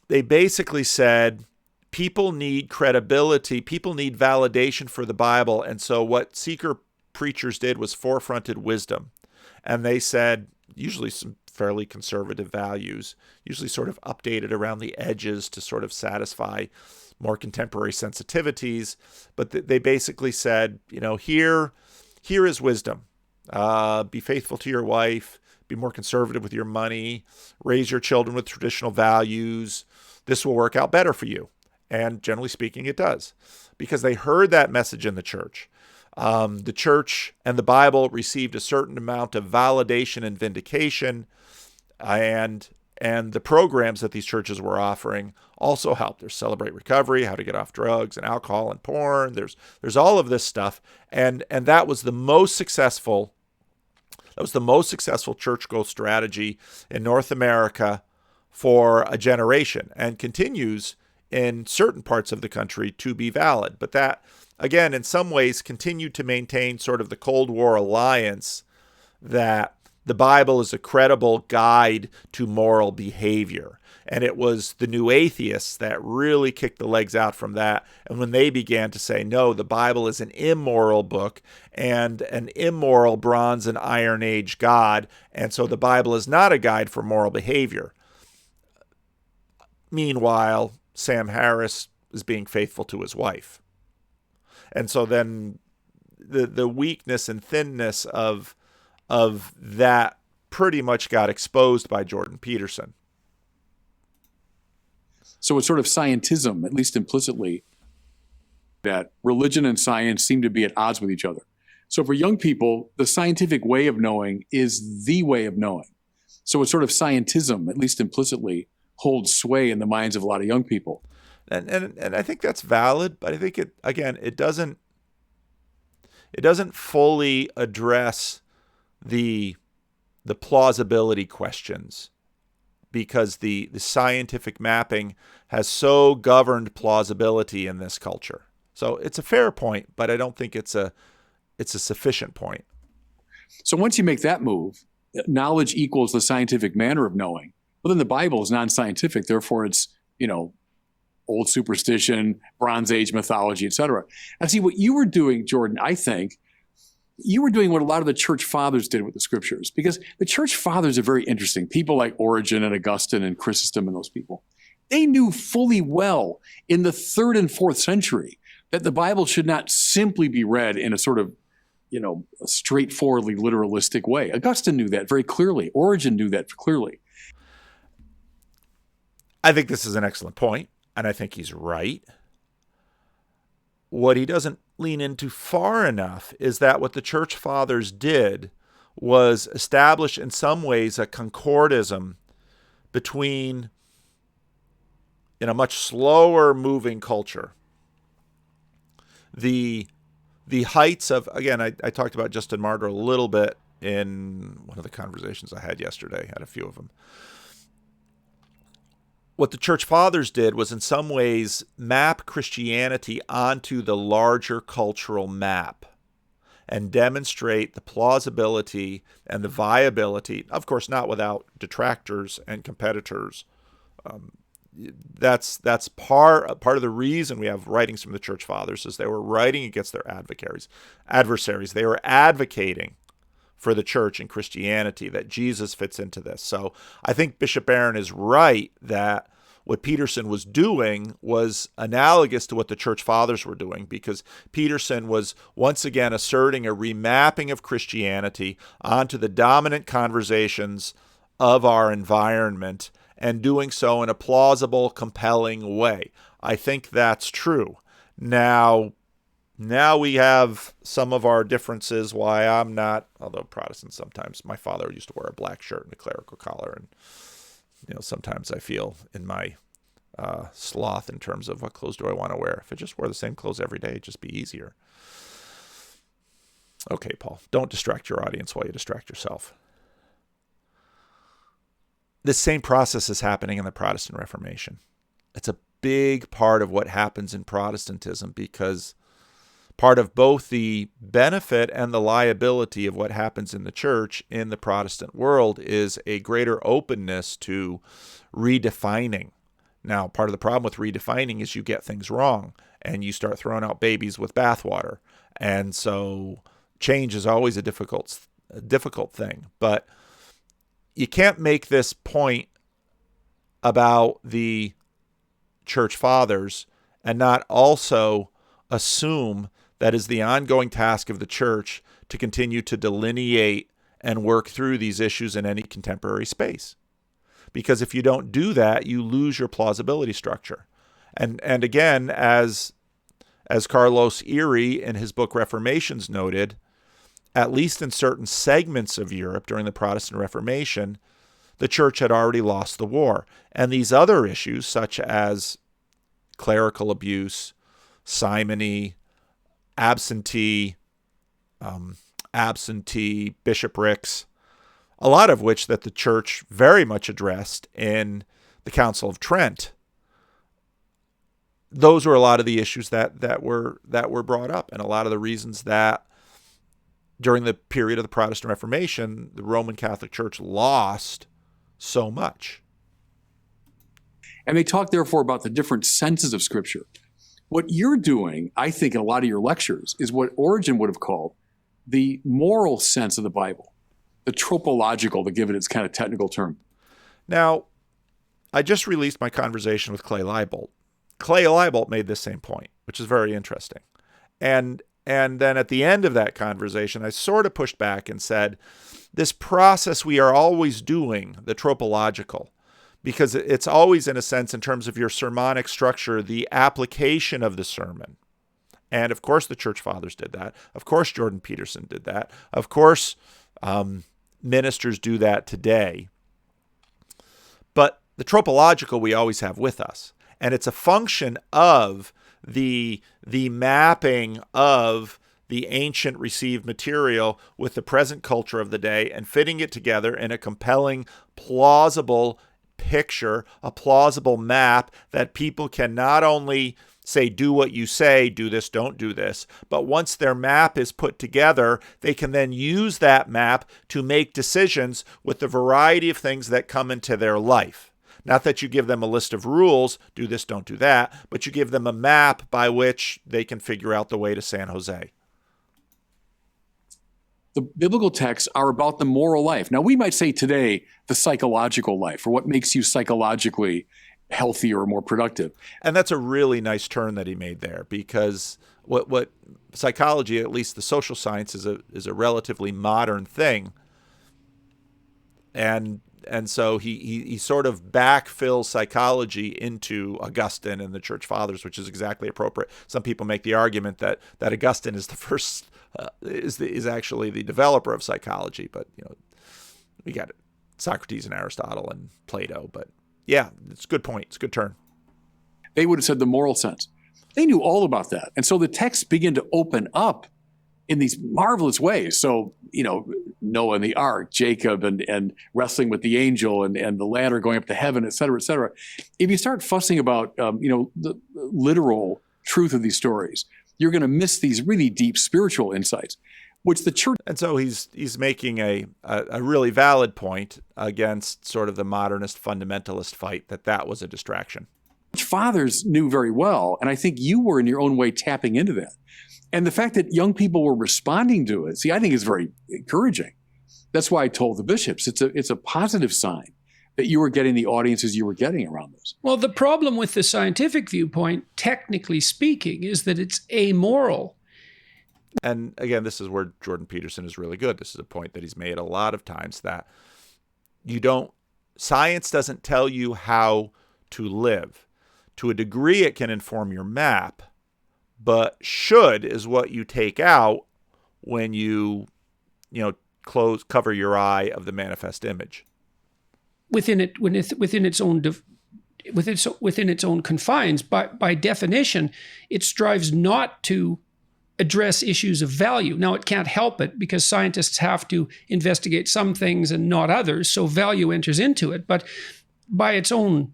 they basically said people need credibility, people need validation for the Bible. And so what seeker preachers did was forefronted wisdom. And they said, usually some fairly conservative values, usually sort of updated around the edges to sort of satisfy more contemporary sensitivities. But they basically said, here is wisdom. Be faithful to your wife, be more conservative with your money, raise your children with traditional values. This will work out better for you. And generally speaking, it does, because they heard that message in the church. The church and the Bible received a certain amount of validation and vindication, and And the programs that these churches were offering also helped. There's Celebrate Recovery, how to get off drugs and alcohol and porn. There's all of this stuff. And that was the most successful. That was the most successful church growth strategy in North America for a generation, and continues in certain parts of the country to be valid. But that, again, in some ways continued to maintain sort of the Cold War alliance that the Bible is a credible guide to moral behavior. And it was the New Atheists that really kicked the legs out from that. And when they began to say, no, the Bible is an immoral book and an immoral Bronze and Iron Age God, and so the Bible is not a guide for moral behavior. Meanwhile, Sam Harris is being faithful to his wife. And so then the weakness and thinness of that pretty much got exposed by Jordan Peterson. So it's sort of scientism, at least implicitly, that religion and science seem to be at odds with each other. So for young people, the scientific way of knowing is the way of knowing. So it's sort of scientism, at least implicitly, holds sway in the minds of a lot of young people. And I think that's valid, but I think it doesn't fully address the plausibility questions, because the scientific mapping has so governed plausibility in this culture. So it's a fair point, but I don't think it's a sufficient point. So once you make that move, knowledge equals the scientific manner of knowing. Well, then the Bible is non-scientific, therefore it's, old superstition, Bronze Age mythology, etc. And see, what you were doing, Jordan, I think, you were doing what a lot of the church fathers did with the scriptures, because the church fathers are very interesting. People like Origen and Augustine and Chrysostom and those people. They knew fully well in the 3rd and 4th century that the Bible should not simply be read in a sort of, a straightforwardly literalistic way. Augustine knew that very clearly. Origen knew that clearly. I think this is an excellent point, and I think he's right. What he doesn't lean into far enough is that what the church fathers did was establish in some ways a concordism between, in a much slower moving culture, the heights of, again, I talked about Justin Martyr a little bit in one of the conversations I had yesterday. I had a few of them. What the church fathers did was in some ways map Christianity onto the larger cultural map and demonstrate the plausibility and the viability, of course, not without detractors and competitors. That's part of the reason we have writings from the church fathers, is they were writing against their adversaries. They were advocating for the church and Christianity, that Jesus fits into this. So I think Bishop Barron is right that what Peterson was doing was analogous to what the church fathers were doing, because Peterson was once again asserting a remapping of Christianity onto the dominant conversations of our environment, and doing so in a plausible, compelling way. I think that's true. Now we have some of our differences, why I'm not, although Protestants sometimes, my father used to wear a black shirt and a clerical collar, and sometimes I feel in my sloth in terms of what clothes do I want to wear. If I just wore the same clothes every day, it'd just be easier. Okay, Paul, don't distract your audience while you distract yourself. This same process is happening in the Protestant Reformation. It's a big part of what happens in Protestantism, because part of both the benefit and the liability of what happens in the church in the Protestant world is a greater openness to redefining. Now, part of the problem with redefining is you get things wrong and you start throwing out babies with bathwater. And so change is always a difficult thing. But you can't make this point about the church fathers and not also assume that is the ongoing task of the church to continue to delineate and work through these issues in any contemporary space. Because if you don't do that, you lose your plausibility structure. And again, as Carlos Erie in his book Reformations noted, at least in certain segments of Europe during the Protestant Reformation, the church had already lost the war. And these other issues, such as clerical abuse, simony, absentee bishoprics, a lot of which that the church very much addressed in the Council of Trent. Those were a lot of the issues that were brought up, and a lot of the reasons that during the period of the Protestant Reformation, the Roman Catholic Church lost so much. And they talk, therefore, about the different senses of Scripture. What you're doing, I think, in a lot of your lectures, is what Origen would have called the moral sense of the Bible, the tropological, to give it its kind of technical term. Now, I just released my conversation with Clay Leibold. Clay Leibold made this same point, which is very interesting. And then at the end of that conversation, I sort of pushed back and said, this process we are always doing, the tropological, because it's always, in a sense, in terms of your sermonic structure, the application of the sermon. And of course, the church fathers did that. Of course, Jordan Peterson did that. Of course, ministers do that today. But the tropological we always have with us. And it's a function of the mapping of the ancient received material with the present culture of the day and fitting it together in a compelling, plausible picture, a plausible map that people can not only say, do what you say, do this, don't do this, but once their map is put together, they can then use that map to make decisions with the variety of things that come into their life. Not that you give them a list of rules, do this, don't do that, but you give them a map by which they can figure out the way to San Jose. The biblical texts are about the moral life. Now, we might say today the psychological life, or what makes you psychologically healthy or more productive. And that's a really nice turn that he made there, because what psychology, at least the social science, is a relatively modern thing. And so he sort of backfills psychology into Augustine and the Church Fathers, which is exactly appropriate. Some people make the argument that Augustine is the first is actually the developer of psychology, but we got Socrates and Aristotle and Plato. But yeah, it's a good point. It's a good turn. They would have said the moral sense. They knew all about that, and so the texts begin to open up in these marvelous ways. So, Noah and the ark, Jacob and wrestling with the angel and the ladder going up to heaven, et cetera, et cetera. If you start fussing about, the literal truth of these stories, you're going to miss these really deep spiritual insights, which the church. And so he's making a really valid point against sort of the modernist fundamentalist fight that was a distraction. Fathers knew very well, and I think you were in your own way tapping into that. And the fact that young people were responding to it, I think is very encouraging. That's why I told the bishops it's a positive sign that you were getting the audiences you were getting around this. Well, the problem with the scientific viewpoint, technically speaking, is that it's amoral. And again, this is where Jordan Peterson is really good. This is a point that he's made a lot of times, that science doesn't tell you how to live. To a degree, it can inform your map, but should is what you take out when you cover your eye of the manifest image. Within its own confines, by definition, it strives not to address issues of value. Now, it can't help it because scientists have to investigate some things and not others, so value enters into it. But by its own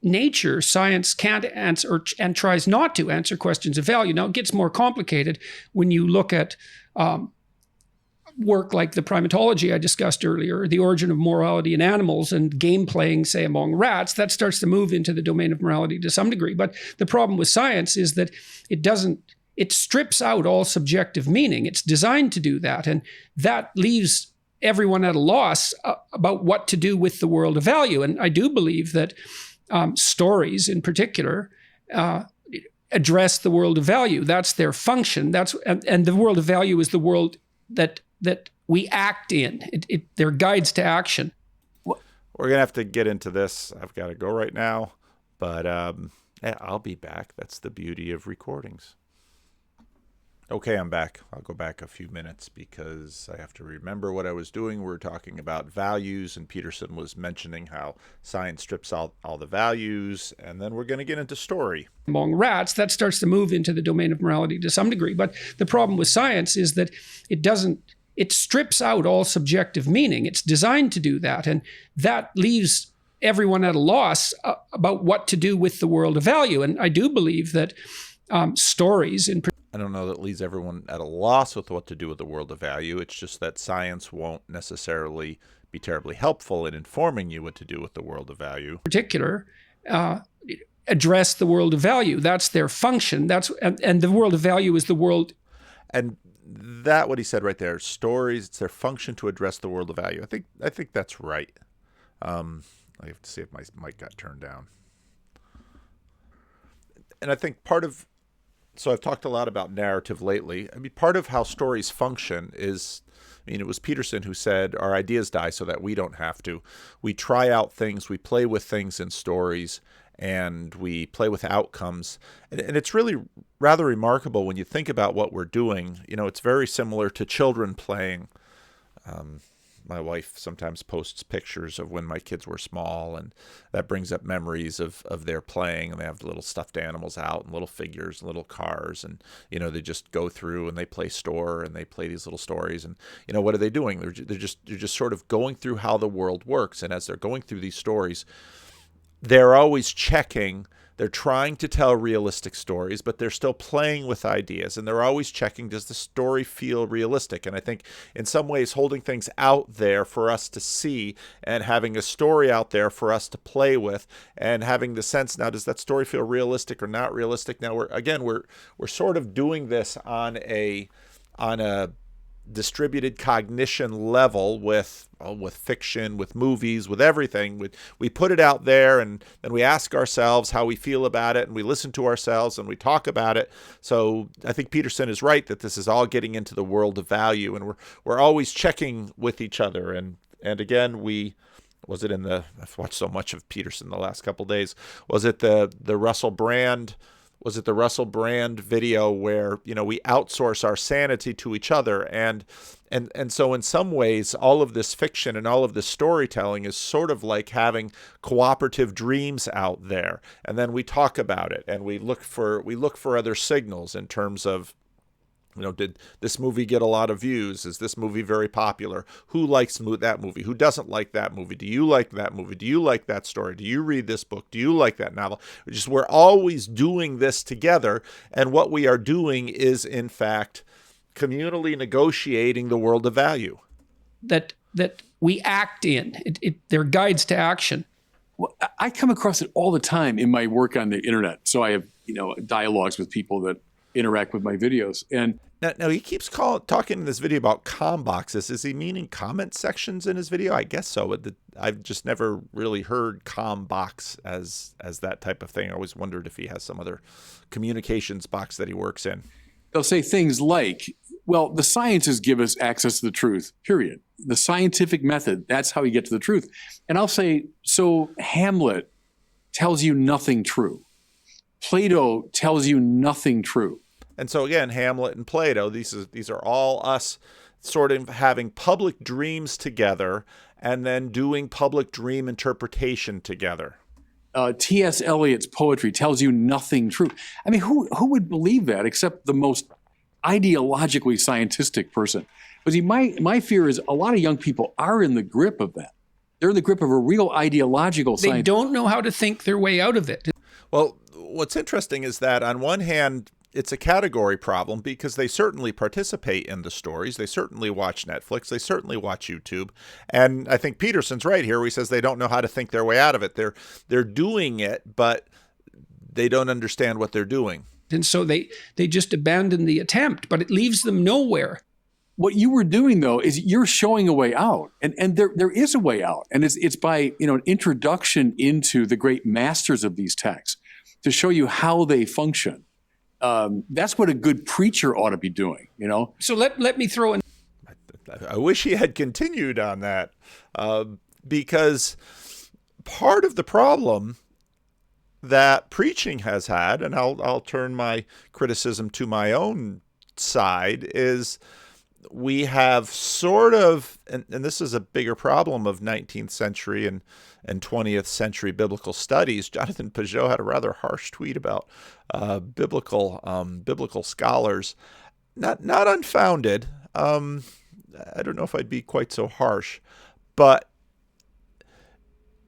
nature, science can't answer and tries not to answer questions of value. Now, it gets more complicated when you look at work like the primatology I discussed earlier, the origin of morality in animals and game playing, say, among rats. That starts to move into the domain of morality to some degree. But the problem with science is that it strips out all subjective meaning. It's designed to do that. And that leaves everyone at a loss about what to do with the world of value. And I do believe that stories in particular address the world of value. That's their function. And the world of value is the world that we act in. They're guides to action. We're going to have to get into this. I've got to go right now. But I'll be back. That's the beauty of recordings. Okay, I'm back. I'll go back a few minutes because I have to remember what I was doing. We were talking about values, and Peterson was mentioning how science strips out all the values, and then we're going to get into story. Among rats, that starts to move into the domain of morality to some degree. But the problem with science is that it strips out all subjective meaning. It's designed to do that, and that leaves everyone at a loss about what to do with the world of value. And I do believe that stories in I don't know that leaves everyone at a loss with what to do with the world of value. It's just that science won't necessarily be terribly helpful in informing you what to do with the world of value. particular, address the world of value. That's their function. And the world of value is the world. And that what he said right there, stories, it's their function to address the world of value. I think that's right. I have to see if my mic got turned down. And I think so I've talked a lot about narrative lately. I mean, part of how stories function is, it was Peterson who said, our ideas die so that we don't have to. We try out things, we play with things in stories, and we play with outcomes. And it's really rather remarkable when you think about what we're doing. It's very similar to children playing. My wife sometimes posts pictures of when my kids were small, and that brings up memories of their playing, and they have little stuffed animals out and little figures and little cars, and they just go through and they play store and they play these little stories, and what are they doing? They're just sort of going through how the world works, and as they're going through these stories, they're always checking. They're trying to tell realistic stories, but they're still playing with ideas, and they're always checking, does the story feel realistic? And I think in some ways holding things out there for us to see and having a story out there for us to play with and having the sense, now, does that story feel realistic or not realistic? Now, we're sort of doing this on a distributed cognition level with fiction, with movies, with everything. We put it out there, and then we ask ourselves how we feel about it, and we listen to ourselves, and we talk about it. So I think Peterson is right that this is all getting into the world of value, and we're always checking with each other. And again, I've watched so much of Peterson the last couple of days. Was it the Russell Brand video where we outsource our sanity to each other, and so in some ways all of this fiction and all of this storytelling is sort of like having cooperative dreams out there, and then we talk about it and we look for other signals in terms of, did this movie get a lot of views? Is this movie very popular? Who likes that movie? Who doesn't like that movie? Do you like that movie? Do you like that story? Do you read this book? Do you like that novel? We're always doing this together. And what we are doing is, in fact, communally negotiating the world of value. That we act in. They're guides to action. Well, I come across it all the time in my work on the internet. So I have, dialogues with people that interact with my videos. And now he keeps talking in this video about com boxes. Is he meaning comment sections in his video? I guess so. But I've just never really heard com box as that type of thing. I always wondered if he has some other communications box that he works in. They'll say things like, well, the sciences give us access to the truth, period. The scientific method, that's how you get to the truth. And I'll say, so Hamlet tells you nothing true. Plato tells you nothing true. And so again, Hamlet and Plato, these are all us sort of having public dreams together and then doing public dream interpretation together. T.S. Eliot's poetry tells you nothing true. I mean, who would believe that except the most ideologically scientific person? But my fear is a lot of young people are in the grip of that. They're in the grip of a real ideological science. They don't know how to think their way out of it. Well, what's interesting is that on one hand, it's a category problem because they certainly participate in the stories. They certainly watch Netflix. They certainly watch YouTube. And I think Peterson's right here where he says they don't know how to think their way out of it. They're doing it, but they don't understand what they're doing. And so they just abandon the attempt, but it leaves them nowhere. What you were doing, though, is you're showing a way out. And there is a way out. And it's by an introduction into the great masters of these texts to show you how they function. That's what a good preacher ought to be doing, So let me throw in. I wish he had continued on that because part of the problem that preaching has had, and I'll turn my criticism to my own side is we have sort of, and this is a bigger problem of 19th century and 20th century biblical studies. Jonathan Peugeot had a rather harsh tweet about biblical scholars, not unfounded. I don't know if I'd be quite so harsh, but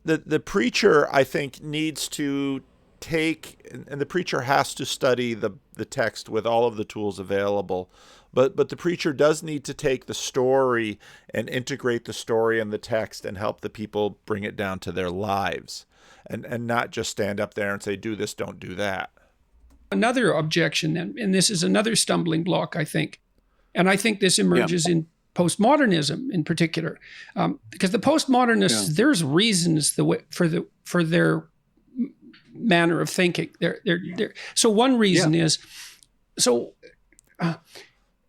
the preacher, I think, needs to take, and the preacher has to study the text with all of the tools available. But the preacher does need to take the story and integrate the story and the text and help the people bring it down to their lives, and not just stand up there and say, do this, don't do that. Another objection, and this is another stumbling block, I think, and I think this emerges in postmodernism in particular, because the postmodernists, there's reasons for their manner of thinking. So one reason is,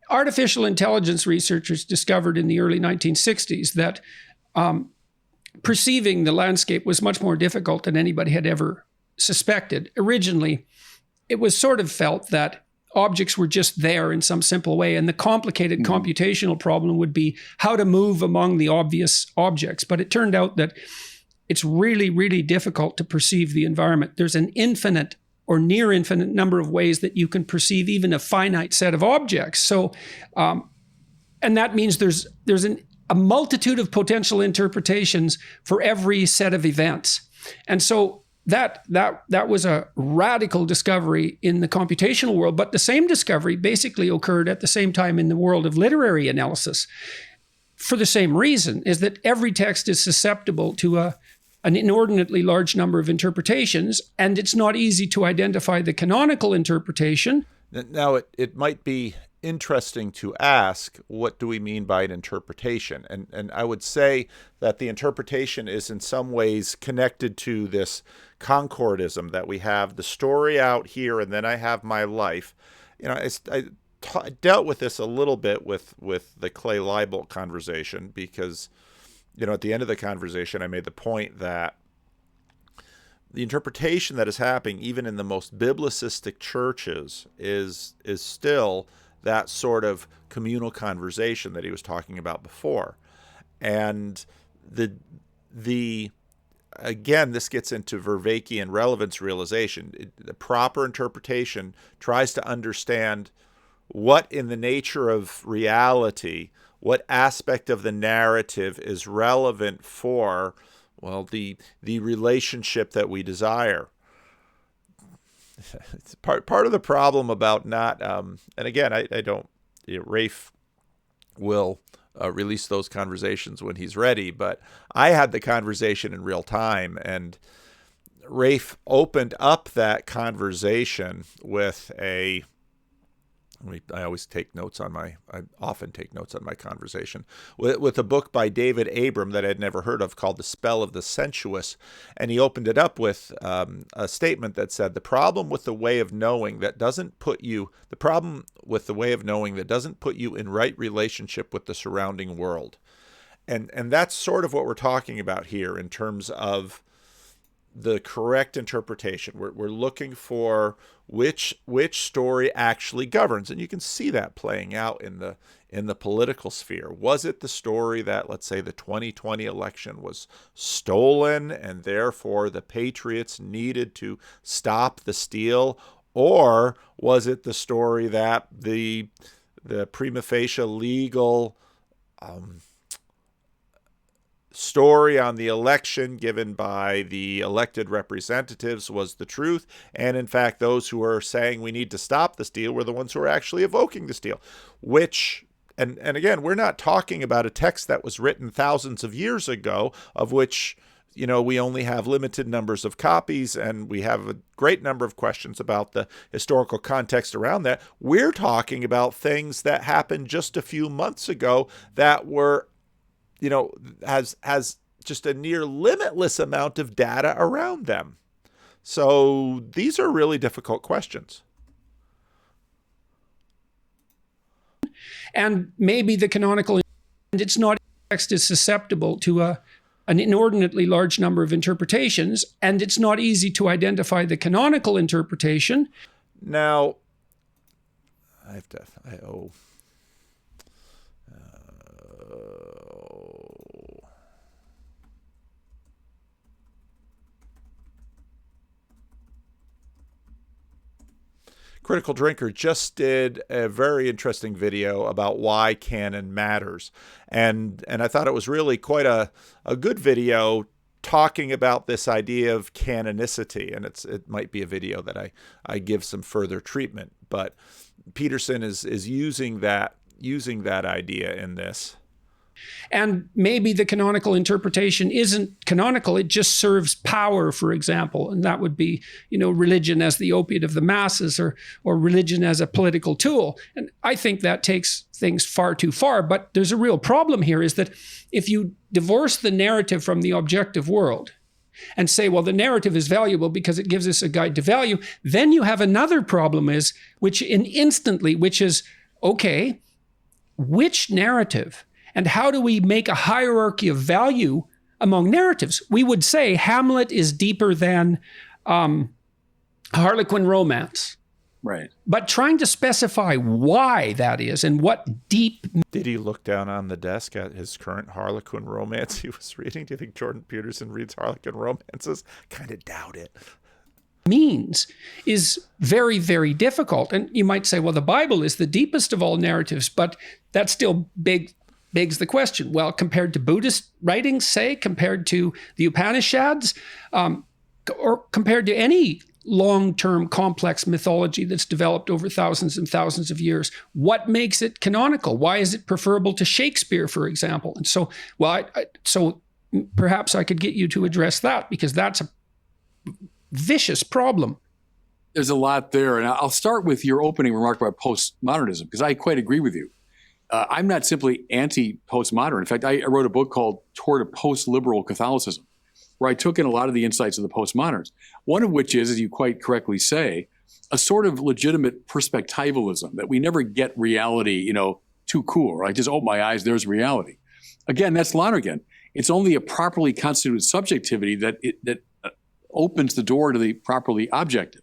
artificial intelligence researchers discovered in the early 1960s that perceiving the landscape was much more difficult than anybody had ever suspected. Originally, it was sort of felt that objects were just there in some simple way, and the complicated computational problem would be how to move among the obvious objects. But it turned out that it's really, really difficult to perceive the environment. There's an infinite or near infinite number of ways that you can perceive even a finite set of objects. So, and that means there's a multitude of potential interpretations for every set of events. And so that was a radical discovery in the computational world, but the same discovery basically occurred at the same time in the world of literary analysis for the same reason, is that every text is susceptible to an inordinately large number of interpretations, and it's not easy to identify the canonical interpretation. Now, it might be interesting to ask, what do we mean by an interpretation? And I would say that the interpretation is in some ways connected to this concordism, that we have the story out here and then I have my life. You know, I dealt with this a little bit with the Clay Leibolt conversation, because at the end of the conversation, I made the point that the interpretation that is happening, even in the most biblicistic churches, is still that sort of communal conversation that he was talking about before. And again, this gets into Vervaekean relevance realization. The proper interpretation tries to understand what in the nature of reality, what aspect of the narrative is relevant for, well, the relationship that we desire. It's part of the problem about not, and again, I don't, Rafe will release those conversations when he's ready, but I had the conversation in real time, and Rafe opened up that conversation with I often take notes on my conversation, with a book by David Abram that I'd never heard of called The Spell of the Sensuous. And he opened it up with a statement that said, the problem with the way of knowing that doesn't put you in right relationship with the surrounding world. And that's sort of what we're talking about here in terms of the correct interpretation. We're looking for which story actually governs, and you can see that playing out in the political sphere. Was it the story that, let's say, the 2020 election was stolen and therefore the patriots needed to stop the steal, or was it the story that the prima facie legal story on the election given by the elected representatives was the truth, and in fact those who are saying we need to stop the steal were the ones who are actually evoking the steal? And again, we're not talking about a text that was written thousands of years ago, of which we only have limited numbers of copies, and we have a great number of questions about the historical context around that. We're talking about things that happened just a few months ago that were has just a near limitless amount of data around them. So these are really difficult questions. And maybe the canonical, and it's not, text is susceptible to an inordinately large number of interpretations, and it's not easy to identify the canonical interpretation. Now, I have to. Critical Drinker just did a very interesting video about why canon matters. And I thought it was really quite a good video talking about this idea of canonicity. And it might be a video that I give some further treatment. But Peterson is using that idea in this. And maybe the canonical interpretation isn't canonical, it just serves power, for example. And that would be, religion as the opiate of the masses, or religion as a political tool. And I think that takes things far too far. But there's a real problem here, is that if you divorce the narrative from the objective world and say, well, the narrative is valuable because it gives us a guide to value, then you have another problem, which is, okay, which narrative? And how do we make a hierarchy of value among narratives? We would say Hamlet is deeper than Harlequin romance. Right. But trying to specify why that is and what deep... Did he look down on the desk at his current Harlequin romance he was reading? Do you think Jordan Peterson reads Harlequin romances? Kind of doubt it. Means is very, very difficult. And you might say, well, the Bible is the deepest of all narratives, but that's still begs the question. Well, compared to Buddhist writings, say, compared to the Upanishads, or compared to any long-term complex mythology that's developed over thousands and thousands of years, what makes it canonical? Why is it preferable to Shakespeare, for example? And so, so perhaps I could get you to address that, because that's a vicious problem. There's a lot there. And I'll start with your opening remark about postmodernism, because I quite agree with you. I'm not simply anti-postmodern. In fact, I wrote a book called Toward a Post-Liberal Catholicism, where I took in a lot of the insights of the postmoderns, one of which is, as you quite correctly say, a sort of legitimate perspectivalism, that we never get reality, too cool, right? Just open my eyes, there's reality. Again, that's Lonergan. It's only a properly constituted subjectivity that opens the door to the properly objective.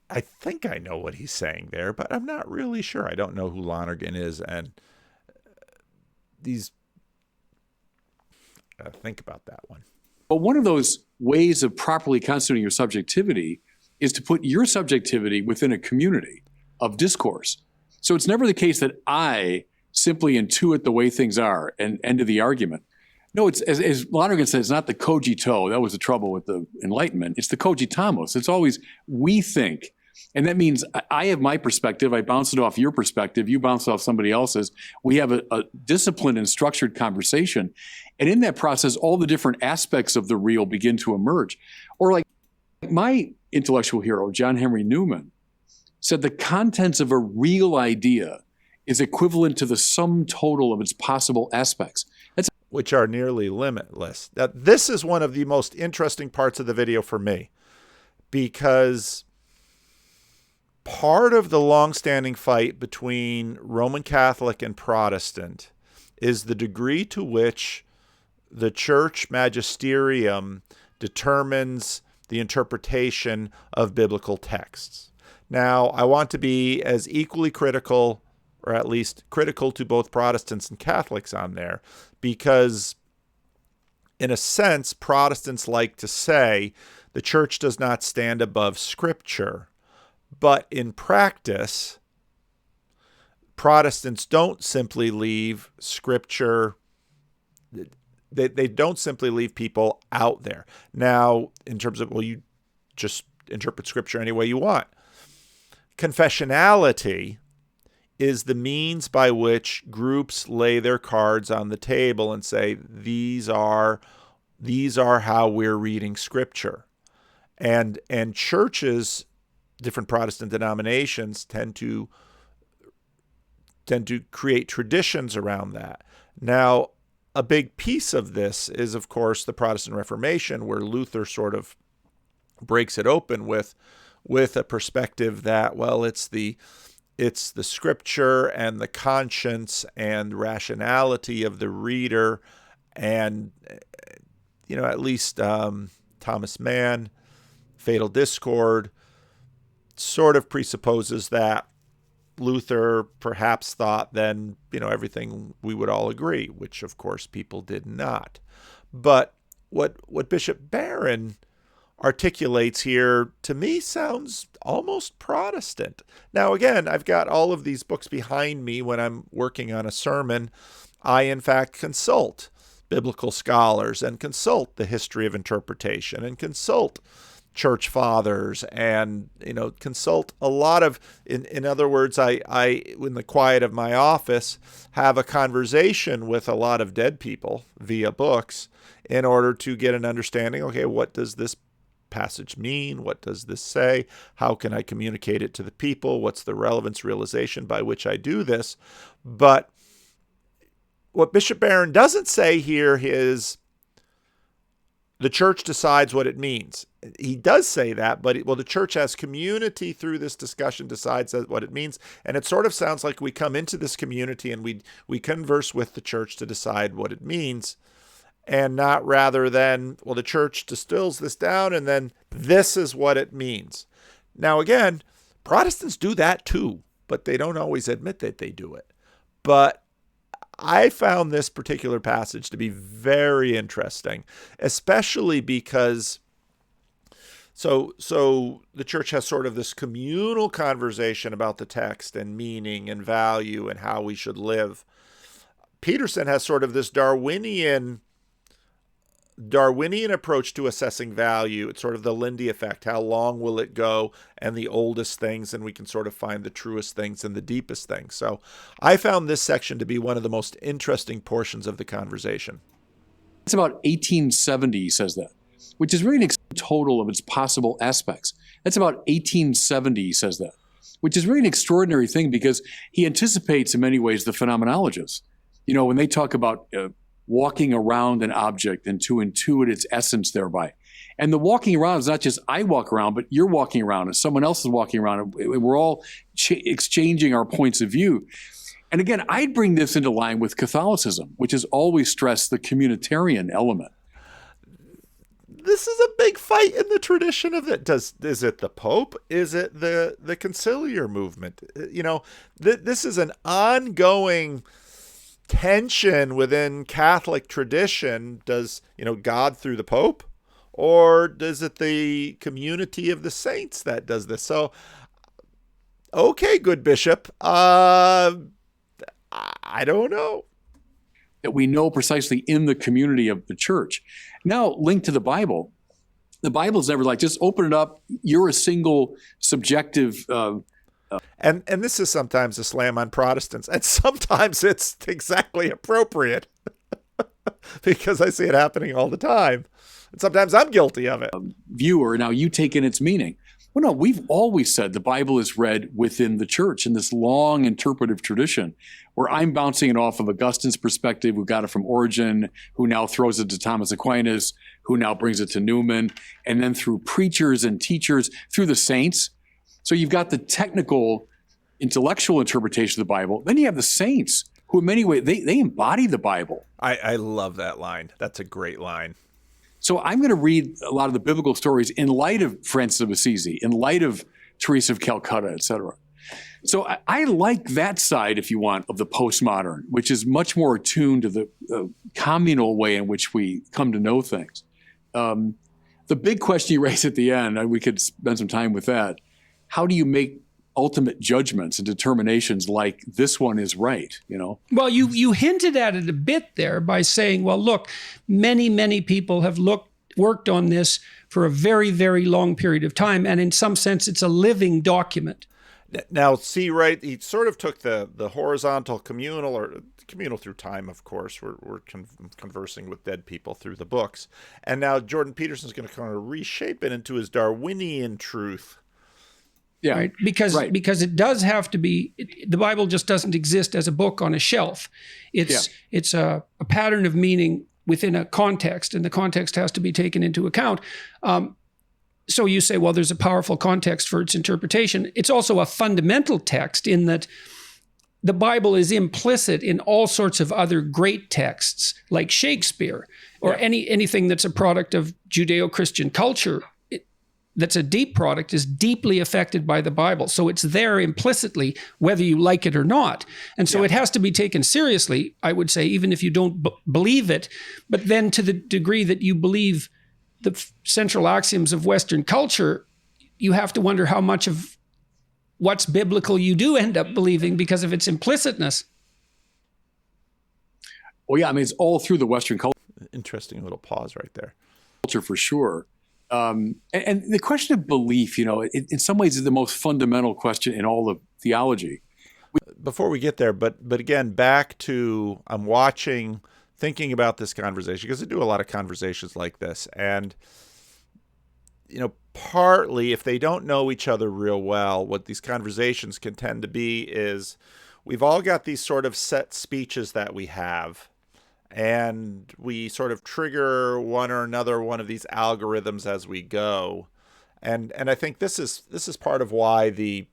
I think I know what he's saying there, but I'm not really sure. I don't know who Lonergan is, and think about that one. But one of those ways of properly constituting your subjectivity is to put your subjectivity within a community of discourse. So it's never the case that I simply intuit the way things are and end of the argument. No, it's as Lonergan says, it's not the cogito. That was the trouble with the Enlightenment. It's the cogitamos. It's always we think. And that means I have my perspective. I bounce it off your perspective. You bounce it off somebody else's. We have a disciplined and structured conversation. And in that process, all the different aspects of the real begin to emerge. Or like my intellectual hero, John Henry Newman, said the contents of a real idea is equivalent to the sum total of its possible aspects. Which are nearly limitless. Now, this is one of the most interesting parts of the video for me, because part of the long-standing fight between Roman Catholic and Protestant is the degree to which the church magisterium determines the interpretation of biblical texts. Now, I want to be as equally critical, or at least critical, to both Protestants and Catholics on there, because in a sense, Protestants like to say the church does not stand above Scripture. But in practice, Protestants don't simply leave Scripture. They don't simply leave people out there. Now, in terms of, well, you just interpret Scripture any way you want. Confessionality is the means by which groups lay their cards on the table and say, these are how we're reading Scripture. And churches, different Protestant denominations, tend to create traditions around that. Now, a big piece of this is, of course, the Protestant Reformation, where Luther sort of breaks it open with a perspective that, well, it's the Scripture and the conscience and rationality of the reader. And, at least Thomas Mann, Fatal Discord, sort of presupposes that Luther perhaps thought, then, everything we would all agree, which of course people did not. But what Bishop Barron articulates here, to me, sounds almost Protestant. Now, again, I've got all of these books behind me. When I'm working on a sermon, I, in fact, consult biblical scholars and consult the history of interpretation and consult church fathers and, consult a lot of, in other words, I, in the quiet of my office, have a conversation with a lot of dead people via books in order to get an understanding, okay, what does this passage mean? What does this say? How can I communicate it to the people? What's the relevance realization by which I do this? But what Bishop Barron doesn't say here is the church decides what it means. He does say that, but the church as community through this discussion decides what it means. And it sort of sounds like we come into this community and we converse with the church to decide what it means, and not rather than, the church distills this down and then this is what it means. Now, again, Protestants do that too, but they don't always admit that they do it. But I found this particular passage to be very interesting, especially because so the church has sort of this communal conversation about the text and meaning and value and how we should live. Peterson has sort of this Darwinian approach to assessing value. It's sort of the Lindy effect. How long will it go? And the oldest things, and we can sort of find the truest things and the deepest things. So I found this section to be one of the most interesting portions of the conversation. It's about 1870, he says that, which is really an total of its possible aspects. That's about 1870, he says that, which is really an extraordinary thing because he anticipates in many ways the phenomenologists. When they talk about walking around an object and to intuit its essence thereby. And the walking around is not just I walk around, but you're walking around and someone else is walking around. And we're all exchanging our points of view. And again, I'd bring this into line with Catholicism, which has always stressed the communitarian element. This is a big fight in the tradition of it. Is it the Pope? Is it the conciliar movement? This is an ongoing tension within Catholic tradition. Does, God through the Pope, or is it the community of the saints that does this? So, okay, good bishop. I don't know. That we know precisely in the community of the church. Now, linked to the Bible is never like, just open it up. You're a single subjective And this is sometimes a slam on Protestants, and sometimes it's exactly appropriate because I see it happening all the time. And sometimes I'm guilty of it. Viewer, now you take in its meaning. Well, no, we've always said the Bible is read within the church in this long interpretive tradition where I'm bouncing it off of Augustine's perspective, who got it from Origen, who now throws it to Thomas Aquinas, who now brings it to Newman, and then through preachers and teachers, through the saints. So you've got the technical, intellectual interpretation of the Bible. Then you have the saints, who in many ways, they embody the Bible. I love that line. That's a great line. So I'm going to read a lot of the biblical stories in light of Francis of Assisi, in light of Teresa of Calcutta, et cetera. So I like that side, if you want, of the postmodern, which is much more attuned to the communal way in which we come to know things. The big question you raise at the end, we could spend some time with that. How do you make ultimate judgments and determinations like this one is right, Well, you hinted at it a bit there by saying, well, look, many people have worked on this for a very, very long period of time. And in some sense, it's a living document. Now, see, right, he sort of took the horizontal communal, or communal through time, of course. We're conversing with dead people through the books. And now Jordan Peterson's going to kind of reshape it into his Darwinian truth. Yeah, right? Because it does have to be, the Bible just doesn't exist as a book on a shelf. It's a pattern of meaning within a context, and the context has to be taken into account. So you say, well, there's a powerful context for its interpretation. It's also a fundamental text in that the Bible is implicit in all sorts of other great texts, like Shakespeare, or anything that's a product of Judeo-Christian culture. that's a deep product is deeply affected by the Bible. So it's there implicitly, whether you like it or not. And so it has to be taken seriously, I would say, even if you don't believe it. But then to the degree that you believe the central axioms of Western culture, you have to wonder how much of what's biblical you do end up believing because of its implicitness. Well, yeah, I mean, it's all through the Western culture. Interesting little pause right there. Culture for sure. And the question of belief, in some ways is the most fundamental question in all of theology. Before we get there, but again, back to, I'm watching, thinking about this conversation, because I do a lot of conversations like this. And, partly if they don't know each other real well, what these conversations can tend to be is we've all got these sort of set speeches that we have. And we sort of trigger one or another one of these algorithms as we go, and I think this is part of why the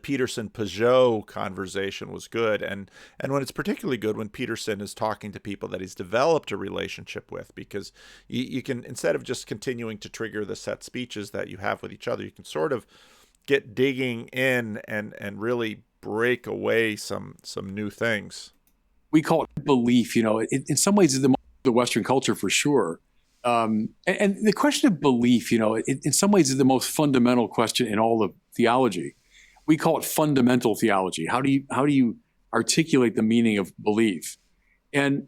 Peterson Peugeot conversation was good, and when it's particularly good when Peterson is talking to people that he's developed a relationship with, because you can, instead of just continuing to trigger the set speeches that you have with each other, you can sort of get digging in and really break away some new things. We call it belief, in some ways is the Western culture for sure. And the question of belief, in some ways is the most fundamental question in all of theology. We call it fundamental theology. How do you articulate the meaning of belief? And,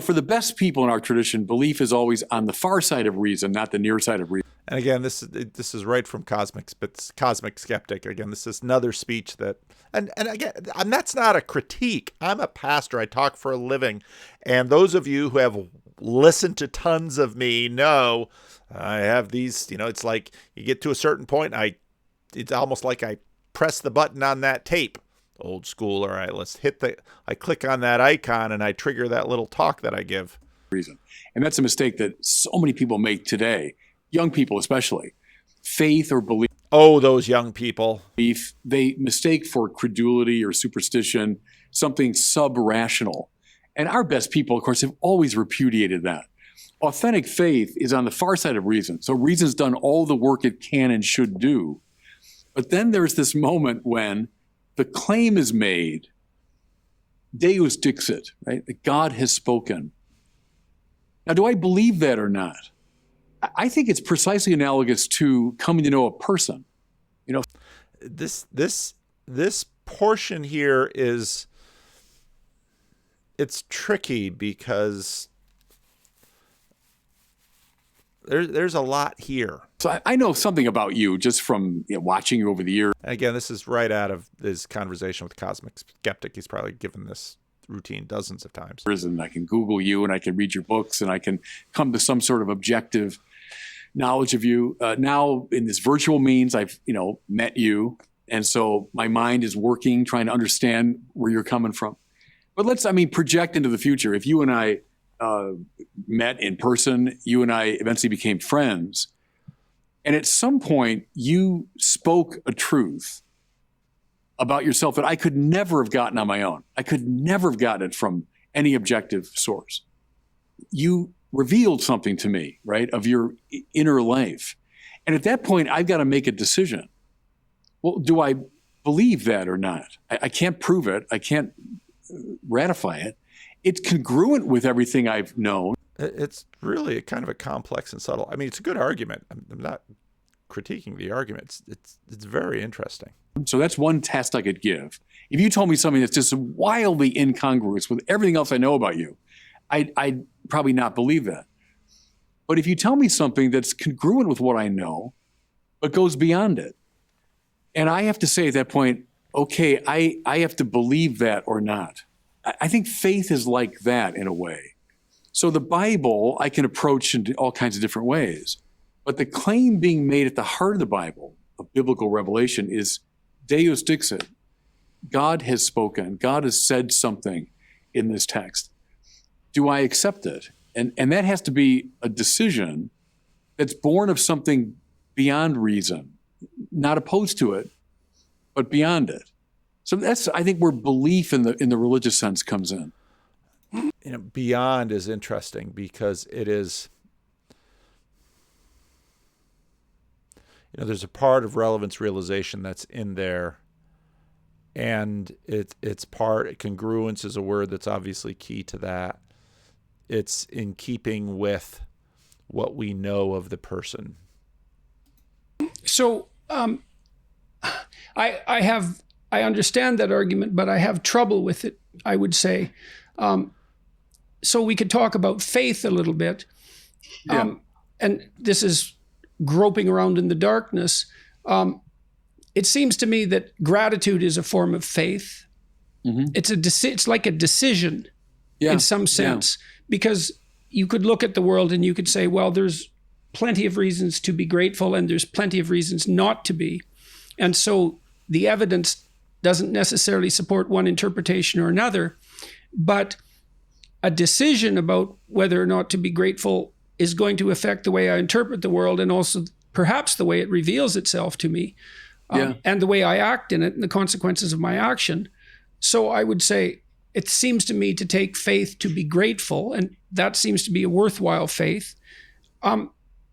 for the best people in our tradition, belief is always on the far side of reason, not the near side of reason. And again, this is right from Cosmic Skeptic. Again, this is another speech that, and again, and that's not a critique. I'm a pastor. I talk for a living. And those of you who have listened to tons of me know I have these, it's like you get to a certain point, it's almost like I press the button on that tape. Old school. All right, I click on that icon and I trigger that little talk that I give. Reason. And that's a mistake that so many people make today, young people especially. Faith or belief. Oh, those young people. They mistake for credulity or superstition something sub-rational. And our best people, of course, have always repudiated that. Authentic faith is on the far side of reason. So reason's done all the work it can and should do. But then there's this moment when the claim is made, Deus dixit, right? That God has spoken. Now, do I believe that or not? I think it's precisely analogous to coming to know a person. This portion here it's tricky because there's a lot here. So I know something about you just from watching you over the years. And again, this is right out of his conversation with Cosmic Skeptic. He's probably given this routine dozens of times. And I can Google you and I can read your books and I can come to some sort of objective knowledge of you. Now in this virtual means I've met you. And so my mind is working, trying to understand where you're coming from. But let's project into the future. If you and I met in person, you and I eventually became friends. And at some point you spoke a truth about yourself that I could never have gotten on my own. I could never have gotten it from any objective source. You revealed something to me, right, of your inner life. And at that point, I've got to make a decision. Well, do I believe that or not? I can't prove it. I can't ratify it. It's congruent with everything I've known. It's really kind of a complex and subtle. It's a good argument. I'm not critiquing the argument. It's very interesting. So that's one test I could give. If you told me something that's just wildly incongruous with everything else I know about you, I'd probably not believe that. But if you tell me something that's congruent with what I know, but goes beyond it, and I have to say at that point, okay, I have to believe that or not. I think faith is like that in a way. So the Bible I can approach in all kinds of different ways. But the claim being made at the heart of the Bible, of biblical revelation, is Deus dixit. God has spoken. God has said something in this text. Do I accept it? And that has to be a decision that's born of something beyond reason, not opposed to it, but beyond it. So that's, I think, where belief in the religious sense comes in. Beyond is interesting because it is. there's a part of relevance realization that's in there, and it's part, congruence is a word that's obviously key to that. It's in keeping with what we know of the person. So I understand that argument, but I have trouble with it, I would say. So we could talk about faith a little bit. Yeah. And this is groping around in the darkness. It seems to me that gratitude is a form of faith. Mm-hmm. It's like a decision in some sense, because you could look at the world and you could say, well, there's plenty of reasons to be grateful and there's plenty of reasons not to be. And so the evidence doesn't necessarily support one interpretation or another, but a decision about whether or not to be grateful is going to affect the way I interpret the world, and also perhaps the way it reveals itself to me, and the way I act in it and the consequences of my action. So I would say it seems to me to take faith to be grateful, and that seems to be a worthwhile faith.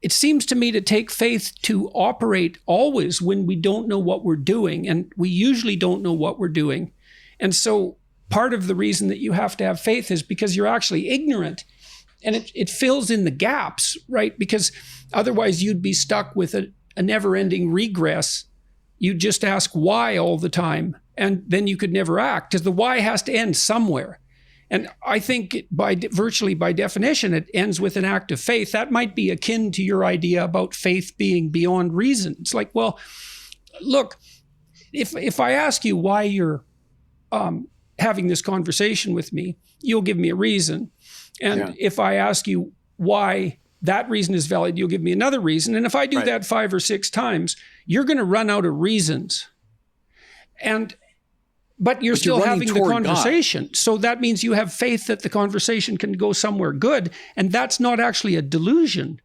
It seems to me to take faith to operate always when we don't know what we're doing, and we usually don't know what we're doing. And so part of the reason that you have to have faith is because you're actually ignorant, and it fills in the gaps, right? Because otherwise you'd be stuck with a never-ending regress. You just ask why all the time, and then you could never act, because the why has to end somewhere. And I think virtually by definition, it ends with an act of faith. That might be akin to your idea about faith being beyond reason. It's like, well, look, if I ask you why you're having this conversation with me, you'll give me a reason. And if I ask you why that reason is valid, you'll give me another reason. And if I do that 5 or 6 times, you're going to run out of reasons. But you're still having the conversation. God. So that means you have faith that the conversation can go somewhere good. And that's not actually a delusion.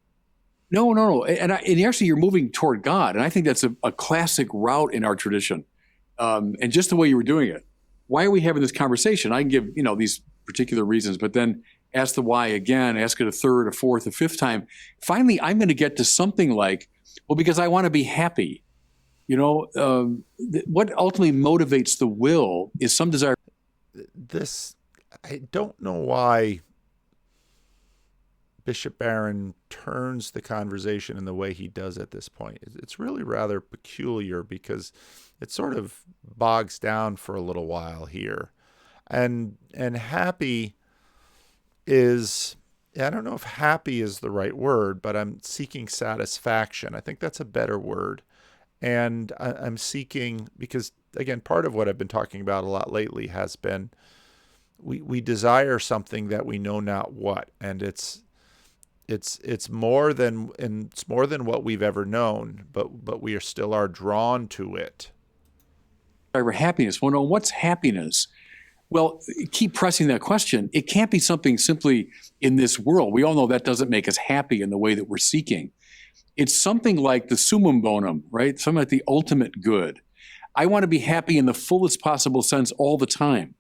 No. And actually, you're moving toward God. And I think that's a classic route in our tradition. And just the way you were doing it. Why are we having this conversation? I can give, these particular reasons, but then ask the why again, ask it a 3rd, a 4th, a 5th time. Finally, I'm going to get to something like, well, because I want to be happy. What ultimately motivates the will is some desire. I don't know why Bishop Barron turns the conversation in the way he does at this point. It's really rather peculiar, because it sort of bogs down for a little while here. And happy is, I don't know if happy is the right word, but I'm seeking satisfaction. I think that's a better word. And I'm seeking, because again, part of what I've been talking about a lot lately has been we desire something that we know not what, and it's more than what we've ever known, but we still are drawn to it. Happiness. Well, no, what's happiness? Well, keep pressing that question. It can't be something simply in this world. We all know that doesn't make us happy in the way that we're seeking. It's something like the summum bonum, right? Something like the ultimate good. I want to be happy in the fullest possible sense all the time,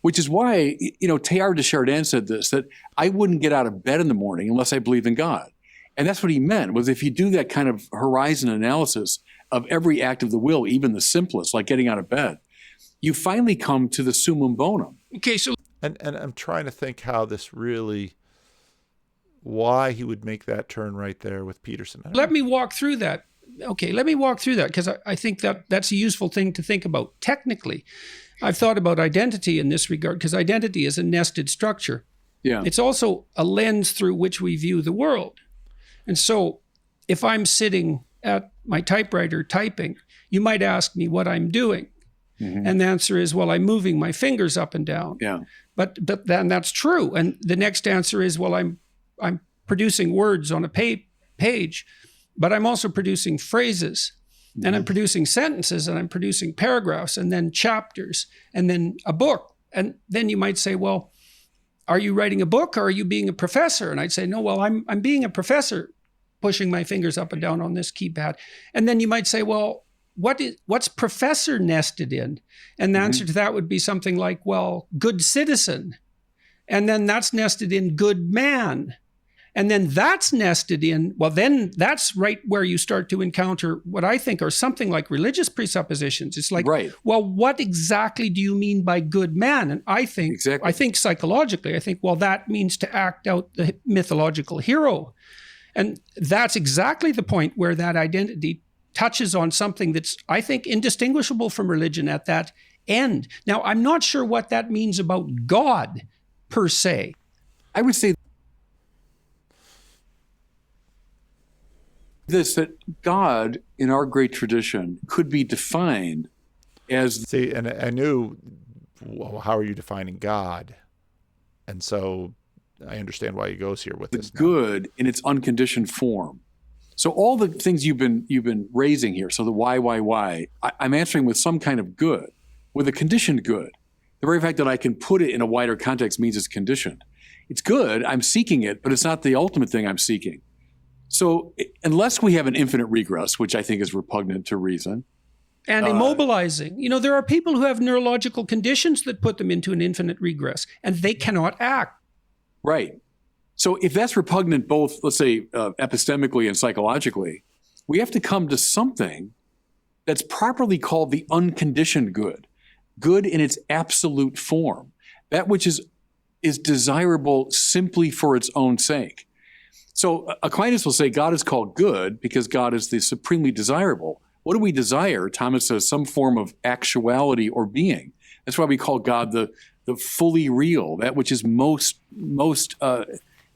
which is why, Teilhard de Chardin said this, that I wouldn't get out of bed in the morning unless I believed in God. And that's what he meant, was if you do that kind of horizon analysis of every act of the will, even the simplest, like getting out of bed, you finally come to the summum bonum. Okay, so... And I'm trying to think how this really... why he would make that turn right there with Peterson. Let me walk through that. Okay, let me walk through that, because I think that's a useful thing to think about. Technically, I've thought about identity in this regard, because identity is a nested structure. Yeah. It's also a lens through which we view the world. And so if I'm sitting at my typewriter typing, you might ask me what I'm doing. Mm-hmm. And the answer is, well, I'm moving my fingers up and down. Yeah. But then that's true. And the next answer is, well, I'm producing words on a page, but I'm also producing phrases, and I'm producing sentences, and I'm producing paragraphs, and then chapters, and then a book. And then you might say, well, are you writing a book, or are you being a professor? And I'd say, no, well, I'm being a professor, pushing my fingers up and down on this keypad. And then you might say, well, what's professor nested in? And the answer to that would be something like, well, good citizen. And then that's nested in good man. And then that's nested in, well, then that's right where you start to encounter what I think are something like religious presuppositions. It's like, Right. well, what exactly do you mean by good man? And I think, Exactly. I think psychologically, I think, well, that means to act out the mythological hero. And that's exactly the point where that identity touches on something that's, I think, indistinguishable from religion at that end. Now, I'm not sure what that means about God per se. I would say this, that God in our great tradition could be defined as See, and I knew, well, how are you defining God? And so I understand why he goes here with the this now. good in its unconditioned form. So all the things you've been raising here, so the why, I'm answering with some kind of good, with a conditioned good. The very fact that I can put it in a wider context means it's conditioned. It's good, I'm seeking it, but it's not the ultimate thing I'm seeking. So unless we have an infinite regress, which I think is repugnant to reason. And immobilizing. You know, there are people who have neurological conditions that put them into an infinite regress, and they cannot act. Right. So if that's repugnant both, let's say, epistemically and psychologically, we have to come to something that's properly called the unconditioned good, good in its absolute form, that which is desirable simply for its own sake. So Aquinas will say God is called good because God is the supremely desirable. What do we desire? Thomas says some form of actuality or being. That's why we call God the fully real, that which is most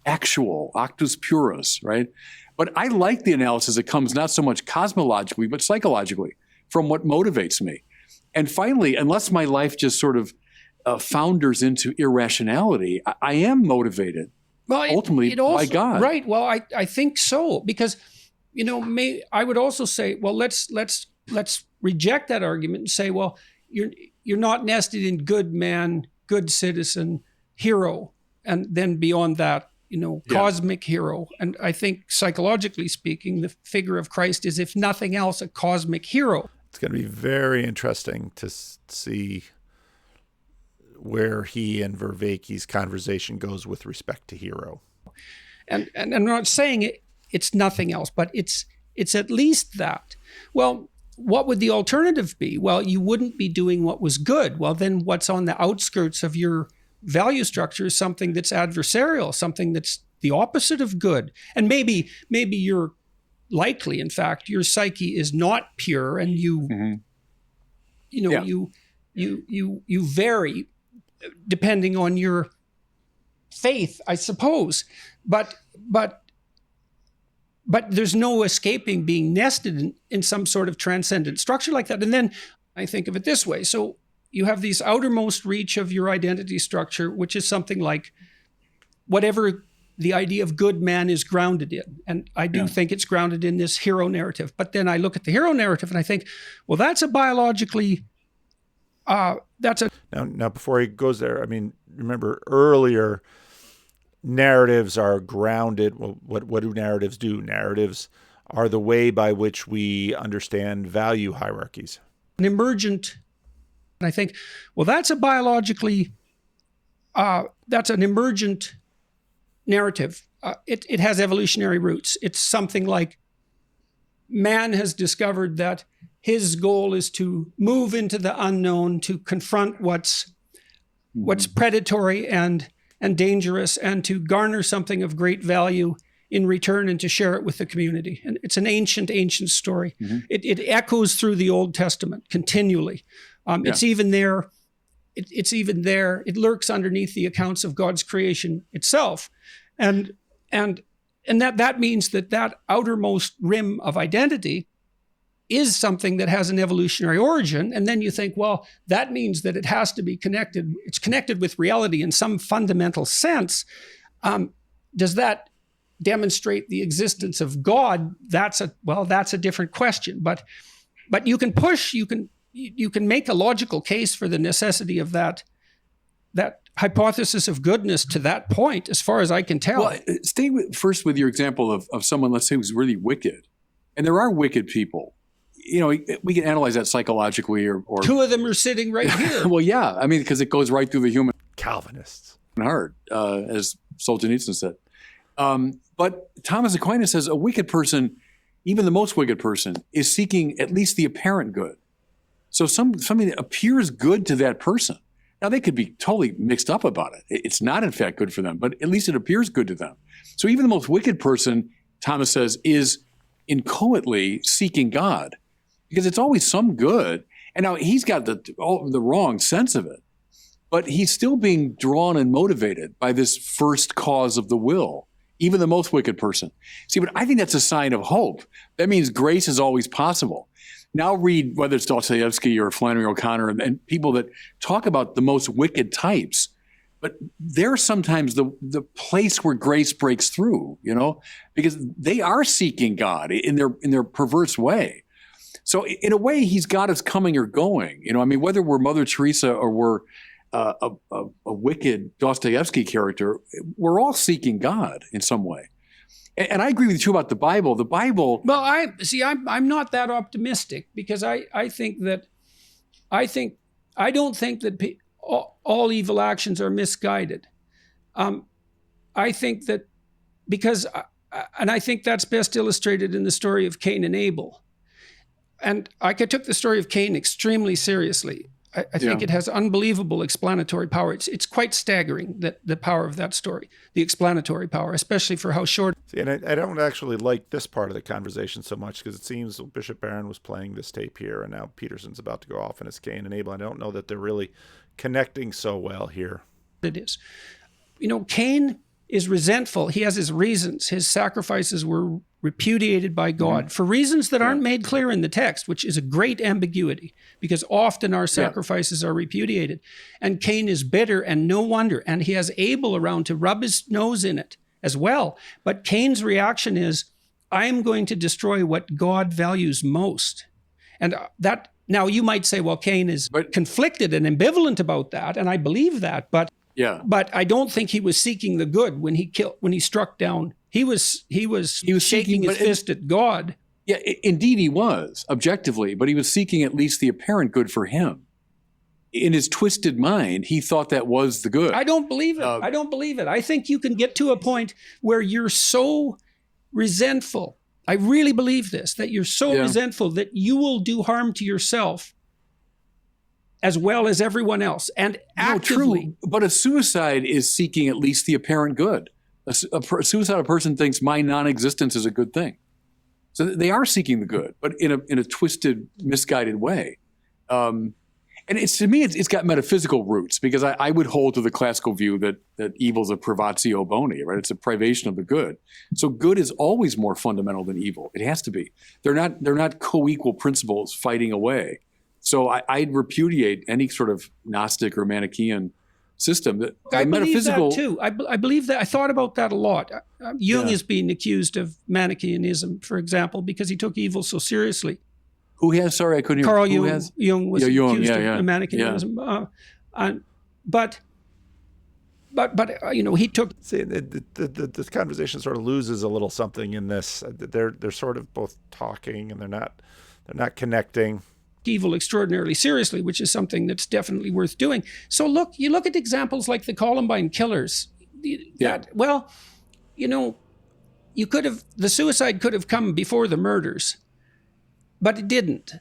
actual, actus purus, right? But I like the analysis that comes not so much cosmologically, but psychologically from what motivates me. And finally, unless my life just sort of founders into irrationality, I am motivated ultimately by God. Right. Well, I think so, because, you know, I would also say, well, let's reject that argument and say, well, you're not nested in good man, good citizen, hero, and then beyond that, you know, cosmic hero. And I think psychologically speaking, the figure of Christ is, if nothing else, a cosmic hero. It's going to be very interesting to see where he and Vervaeke's conversation goes with respect to hero. And I'm not saying it's nothing else, but it's at least that. Well, what would the alternative be? Well, you wouldn't be doing what was good. Well, then what's on the outskirts of your value structure is something that's adversarial, something that's the opposite of good. And maybe you're likely, in fact, your psyche is not pure, and you vary depending on your faith, I suppose. But there's no escaping being nested in some sort of transcendent structure like that. And then I think of it this way. So you have these outermost reach of your identity structure, which is something like whatever the idea of good man is grounded in. And I do think it's grounded in this hero narrative. But then I look at the hero narrative and I think, well, that's a biologically, Now, before he goes there, I mean, remember earlier, narratives are grounded. Well, what do narratives do? Narratives are the way by which we understand value hierarchies. an emergent, and I think, well, that's a biologically, that's an emergent narrative. It has evolutionary roots. It's something like man has discovered that his goal is to move into the unknown, to confront what's predatory and dangerous, and to garner something of great value in return and to share it with the community. And it's an ancient story. Mm-hmm. It echoes through the Old Testament continually. It's even there. It's even there. It lurks underneath the accounts of God's creation itself. And that means that outermost rim of identity is something that has an evolutionary origin. And then you think, well, that means that it has to be connected. It's connected with reality in some fundamental sense. Does that demonstrate the existence of God? That's a different question. But you can push, you can make a logical case for the necessity of that hypothesis of goodness to that point, as far as I can tell. Well, stay first with your example of someone, let's say, who's really wicked. And there are wicked people. You know, we can analyze that psychologically or two of them are sitting right here. Well, yeah. I mean, because it goes right through the human Calvinists heart, as Solzhenitsyn said. But Thomas Aquinas says a wicked person, even the most wicked person, is seeking at least the apparent good. So something that appears good to that person. Now, they could be totally mixed up about it. It's not, in fact, good for them, but at least it appears good to them. So even the most wicked person, Thomas says, is inchoately seeking God, because it's always some good. And now he's got the wrong sense of it, but he's still being drawn and motivated by this first cause of the will, even the most wicked person. See, but I think that's a sign of hope. That means grace is always possible. Now read, whether it's Dostoevsky or Flannery O'Connor and people that talk about the most wicked types, but they're sometimes the place where grace breaks through, because they are seeking God in their perverse way. So in a way, he's got us coming or going. Whether we're Mother Teresa or we're a wicked Dostoevsky character, we're all seeking God in some way. And I agree with you too about the Bible. The Bible. Well, I'm not that optimistic, because I don't think that all evil actions are misguided. I think that and I think that's best illustrated in the story of Cain and Abel. And I took the story of Cain extremely seriously. I think it has unbelievable explanatory power. It's quite staggering, that the power of that story, the explanatory power, especially for how short. See, and I don't actually like this part of the conversation so much, because it seems Bishop Barron was playing this tape here, and now Peterson's about to go off and it's Cain and Abel. I don't know that they're really connecting so well here. It is. Cain is resentful. He has his reasons. His sacrifices were repudiated by God for reasons that aren't made clear in the text, which is a great ambiguity, because often our sacrifices are repudiated. And Cain is bitter, and no wonder. And he has Abel around to rub his nose in it as well. But Cain's reaction is, I am going to destroy what God values most. And that, now you might say, well, Cain is conflicted and ambivalent about that, and I believe that, but I don't think he was seeking the good when he struck down. He was shaking his fist at God. Yeah, indeed he was, objectively, but he was seeking at least the apparent good for him. In his twisted mind, he thought that was the good. I don't believe it. I don't believe it. I think you can get to a point where you're so resentful. I really believe this, that you're so resentful that you will do harm to yourself as well as everyone else, and actively. True, but a suicide is seeking at least the apparent good. A suicidal person thinks my non-existence is a good thing. So they are seeking the good, but in a twisted, misguided way. And to me, it's got metaphysical roots, because I would hold to the classical view that evil is a privatio boni, right? It's a privation of the good. So good is always more fundamental than evil. It has to be. They're not co-equal principles fighting away. So I'd repudiate any sort of Gnostic or Manichaean system. I believe that too. I believe that. I thought about that a lot. Jung is being accused of Manichaeism, for example, because he took evil so seriously. Who has? Sorry, I couldn't hear. Carl Jung was accused of Manichaeism. But he took. See, the conversation sort of loses a little something in this. They're sort of both talking, and they're not connecting. Evil extraordinarily seriously, which is something that's definitely worth doing. So you look at examples like the Columbine killers. The suicide could have come before the murders, but it didn't.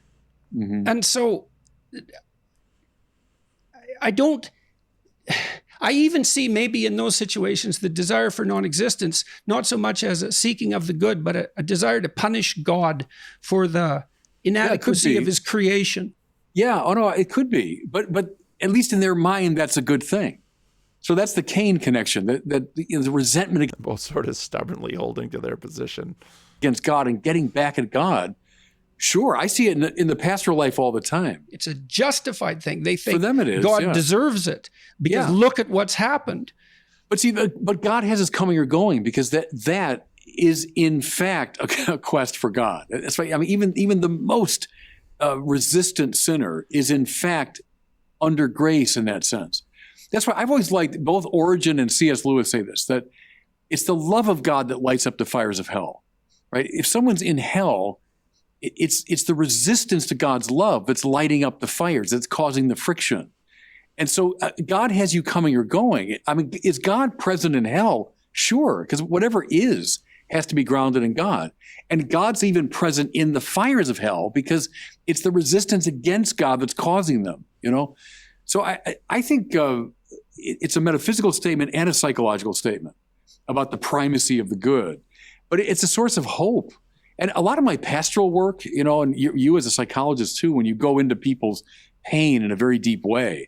Mm-hmm. And so I even see maybe in those situations the desire for non-existence, not so much as a seeking of the good, but a desire to punish God for the inadequacy of his creation. Yeah, no, it could be. But at least in their mind, that's a good thing. So that's the Cain connection, that the resentment. Both sort of stubbornly holding to their position against God and getting back at God. Sure, I see it in the pastoral life all the time. It's a justified thing. They think for them it is, God deserves it, because look at what's happened. But see, but God has us coming or going, because that is in fact a quest for God. That's right. I mean, even the most resistant sinner is in fact under grace in that sense. That's why I've always liked both Origen and C.S. Lewis say this, that it's the love of God that lights up the fires of hell, right? If someone's in hell, it's the resistance to God's love that's lighting up the fires, that's causing the friction. And so God has you coming or going. I mean, is God present in hell? Sure, because whatever is has to be grounded in God. And God's even present in the fires of hell because it's the resistance against God that's causing them, you know? So I think it's a metaphysical statement and a psychological statement about the primacy of the good. But it's a source of hope. And a lot of my pastoral work, you know, and you as a psychologist too, when you go into people's pain in a very deep way,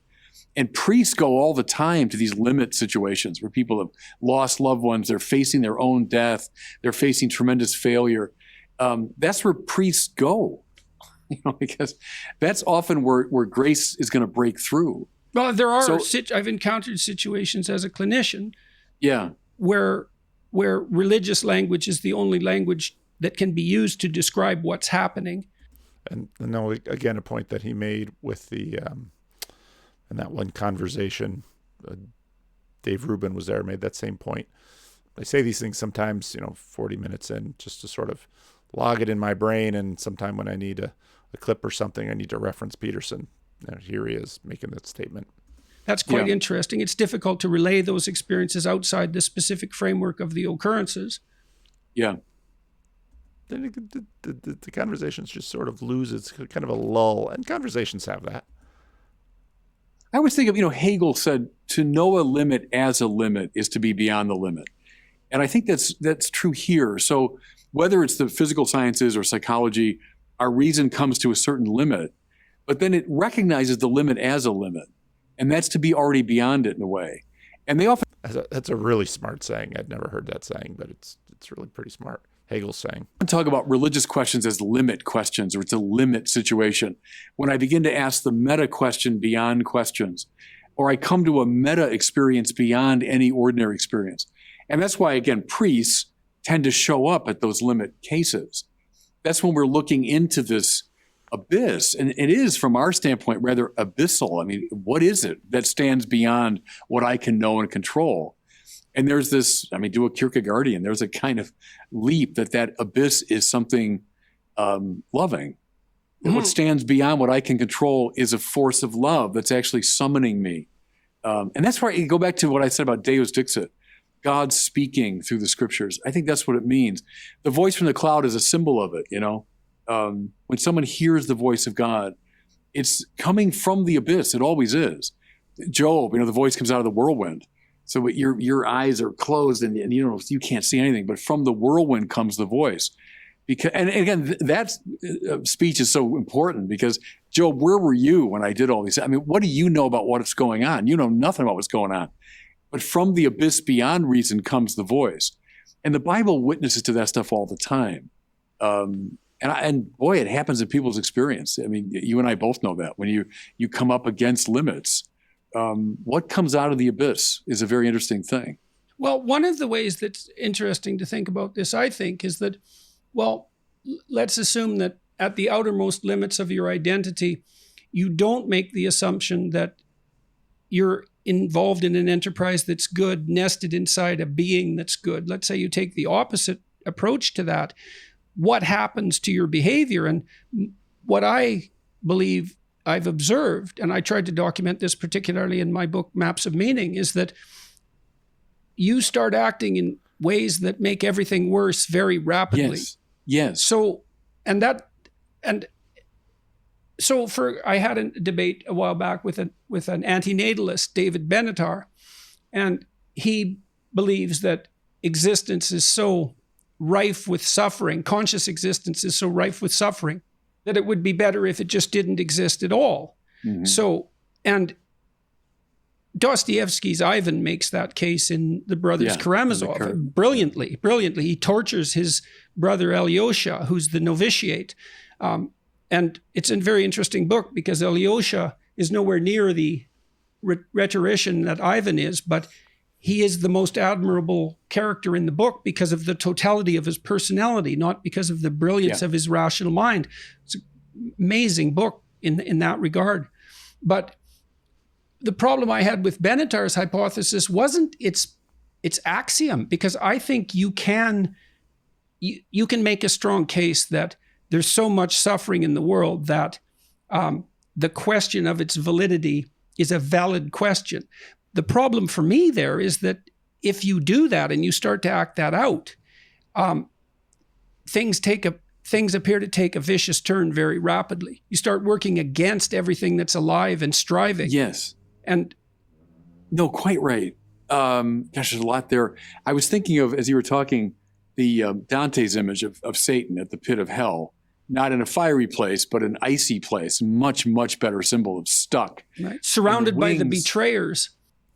and priests go all the time to these limit situations where people have lost loved ones, they're facing their own death, they're facing tremendous failure. That's where priests go, you know, because that's often where grace is going to break through. Well, there are, I've encountered situations as a clinician where religious language is the only language that can be used to describe what's happening. And no, again, a point that he made with the, in that one conversation, Dave Rubin was there, made that same point. I say these things sometimes, you know, 40 minutes in, just to sort of log it in my brain. And sometime when I need a clip or something, I need to reference Peterson. And here he is making that statement. That's quite interesting. It's difficult to relay those experiences outside the specific framework of the occurrences. Yeah. Then the conversations just sort of lose its kind of a lull, and conversations have that. I always think of, you know, Hegel said, to know a limit as a limit is to be beyond the limit. And I think that's true here. So whether it's the physical sciences or psychology, our reason comes to a certain limit, but then it recognizes the limit as a limit. And that's to be already beyond it in a way. And they often... That's a really smart saying. I'd never heard that saying, but it's really pretty smart. Hegel's saying. I talk about religious questions as limit questions, or it's a limit situation. When I begin to ask the meta question beyond questions, or I come to a meta experience beyond any ordinary experience. And that's why, again, priests tend to show up at those limit cases. That's when we're looking into this abyss. And it is, from our standpoint, rather abyssal. I mean, what is it that stands beyond what I can know and control? And there's this, I mean, do a Kierkegaardian, there's a kind of leap that abyss is something loving. And what stands beyond what I can control is a force of love that's actually summoning me. And that's where you go back to what I said about Deus Dixit, God speaking through the scriptures. I think that's what it means. The voice from the cloud is a symbol of it, you know. When someone hears the voice of God, it's coming from the abyss. It always is. Job, you know, the voice comes out of the whirlwind. So your eyes are closed and you can't see anything, but from the whirlwind comes the voice. And again, that speech is so important because, Job, where were you when I did all these? I mean, what do you know about what's going on? You know nothing about what's going on. But from the abyss beyond reason comes the voice. And the Bible witnesses to that stuff all the time. And boy, it happens in people's experience. I mean, you and I both know that. When you come up against limits, what comes out of the abyss is a very interesting thing. Well, one of the ways that's interesting to think about this, I think, is that, well, let's assume that at the outermost limits of your identity, you don't make the assumption that you're involved in an enterprise that's good, nested inside a being that's good. Let's say you take the opposite approach to that. What happens to your behavior? And what I believe I've observed, and I tried to document this particularly in my book, Maps of Meaning, is that you start acting in ways that make everything worse very rapidly. Yes. So, I had a debate a while back with an antinatalist, David Benatar, and he believes that existence is so rife with suffering, conscious existence is so rife with suffering, that it would be better if it just didn't exist at all. Mm-hmm. So, and Dostoevsky's Ivan makes that case in The Brothers Karamazov brilliantly. He tortures his brother Alyosha, who's the novitiate. And it's a very interesting book because Alyosha is nowhere near the rhetorician that Ivan is, but he is the most admirable character in the book because of the totality of his personality, not because of the brilliance of his rational mind. It's an amazing book in that regard. But the problem I had with Benatar's hypothesis wasn't its axiom, because I think you can make a strong case that there's so much suffering in the world that the question of its validity is a valid question. The problem for me there is that if you do that and you start to act that out, things appear to take a vicious turn very rapidly. You start working against everything that's alive and striving. Yes. And no, quite right. Gosh, there's a lot there. I was thinking of, as you were talking, the Dante's image of Satan at the pit of hell, not in a fiery place, but an icy place. Much, much better symbol of stuck. Right. Surrounded by the betrayers.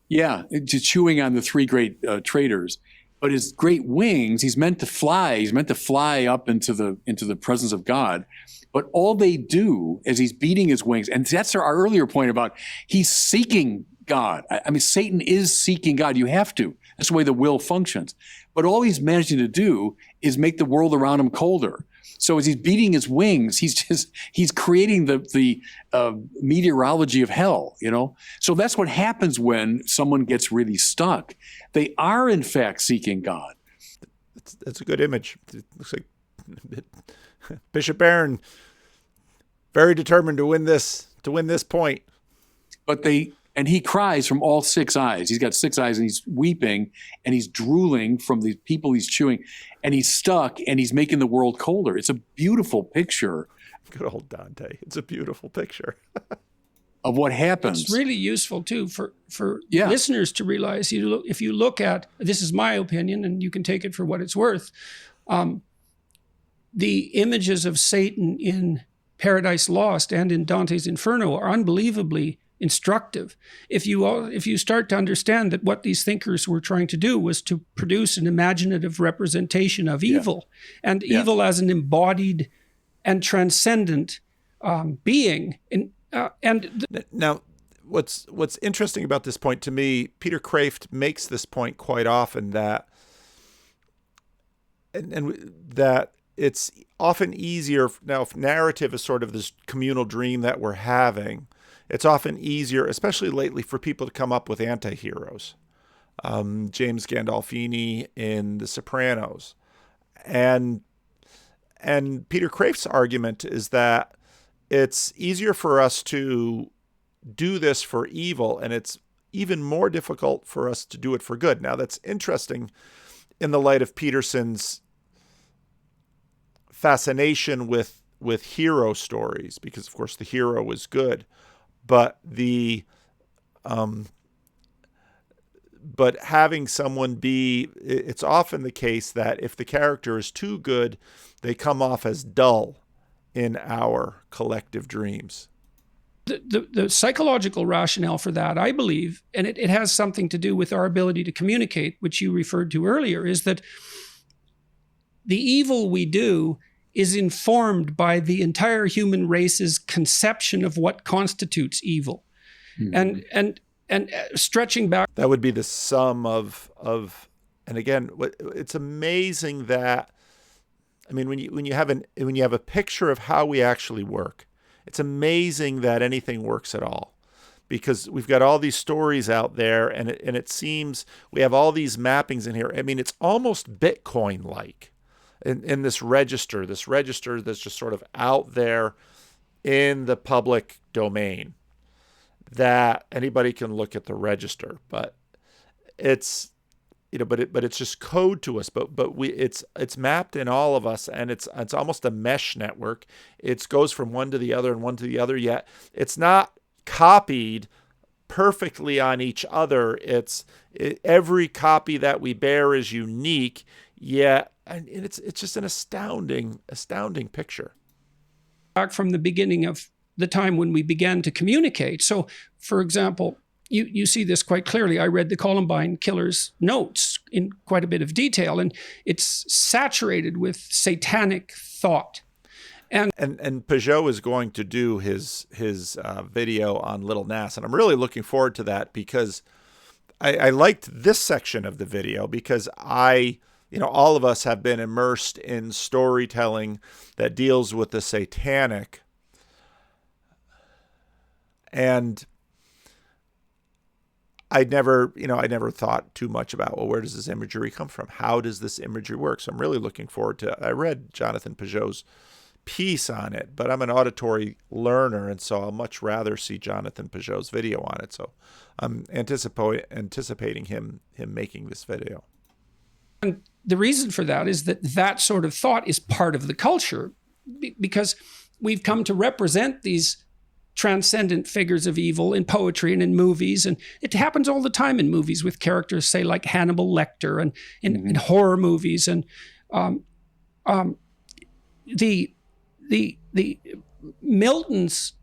Yeah, just chewing on the three great traitors. But his great wings, he's meant to fly. He's meant to fly up into the presence of God. But all they do is he's beating his wings. And that's our earlier point about he's seeking God. I mean, Satan is seeking God. You have to. That's the way the will functions. But all he's managing to do is make the world around him colder. So as he's beating his wings, he's creating the meteorology of hell, you know? So that's what happens when someone gets really stuck. They are, in fact, seeking God. That's a good image. It looks like Bishop Barron very determined to win this point. But and he cries from all six eyes. He's got six eyes and he's weeping and he's drooling from the people he's chewing and he's stuck and he's making the world colder. It's a beautiful picture. Good old Dante. It's a beautiful picture of what happens. It's really useful too for listeners to realize. If you look at, this is my opinion and you can take it for what it's worth, the images of Satan in Paradise Lost and in Dante's Inferno are unbelievably instructive. If you start to understand that what these thinkers were trying to do was to produce an imaginative representation of evil, and evil as an embodied and transcendent being. Now, what's interesting about this point to me, Peter Kraft makes this point quite often that it's often easier now if narrative is sort of this communal dream that we're having. It's often easier, especially lately, for people to come up with anti-heroes. James Gandolfini in The Sopranos. And Peter Kraft's argument is that it's easier for us to do this for evil, and it's even more difficult for us to do it for good. Now, that's interesting in the light of Peterson's fascination with hero stories, because, of course, the hero is good. But but having someone it's often the case that if the character is too good, they come off as dull in our collective dreams. The psychological rationale for that, I believe, and it has something to do with our ability to communicate, which you referred to earlier, is that the evil we do is informed by the entire human race's conception of what constitutes evil. Mm-hmm. And stretching back, that would be the sum of and again, it's amazing that, I mean, when you have a picture of how we actually work, it's amazing that anything works at all, because we've got all these stories out there, and it seems we have all these mappings in here. I mean, it's almost Bitcoin-like. In this register that's just sort of out there in the public domain, that anybody can look at the register, but it's but it's just code to us. But it's mapped in all of us, and it's almost a mesh network. It goes from one to the other and one to the other. Yet it's not copied perfectly on each other. Every copy that we bear is unique. Yet. And it's just an astounding picture. Back from the beginning of the time when we began to communicate. So, for example, you see this quite clearly. I read the Columbine killers' notes in quite a bit of detail, and it's saturated with satanic thought. And Peugeot is going to do his video on Little Nas, and I'm really looking forward to that, because I liked this section of the video, because all of us have been immersed in storytelling that deals with the satanic. And I never thought too much about, well, where does this imagery come from? How does this imagery work? So I'm really looking forward to, I read Jonathan Peugeot's piece on it, but I'm an auditory learner, and so I'll much rather see Jonathan Peugeot's video on it. So I'm anticipating him making this video. And the reason for that is that that sort of thought is part of the culture, because we've come to represent these transcendent figures of evil in poetry and in movies. And it happens all the time in movies with characters, say, like Hannibal Lecter, and in horror movies. And the Milton's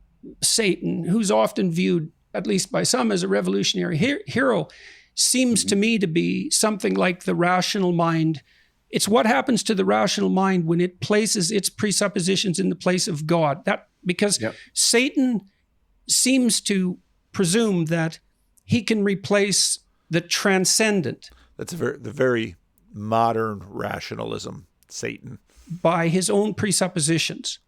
Satan, who's often viewed, at least by some, as a revolutionary hero, seems to me to be something like the rational mind. It's what happens to the rational mind when it places its presuppositions in the place of God. Because Satan seems to presume that he can replace the transcendent. That's the very modern rationalism, Satan. By his own presuppositions.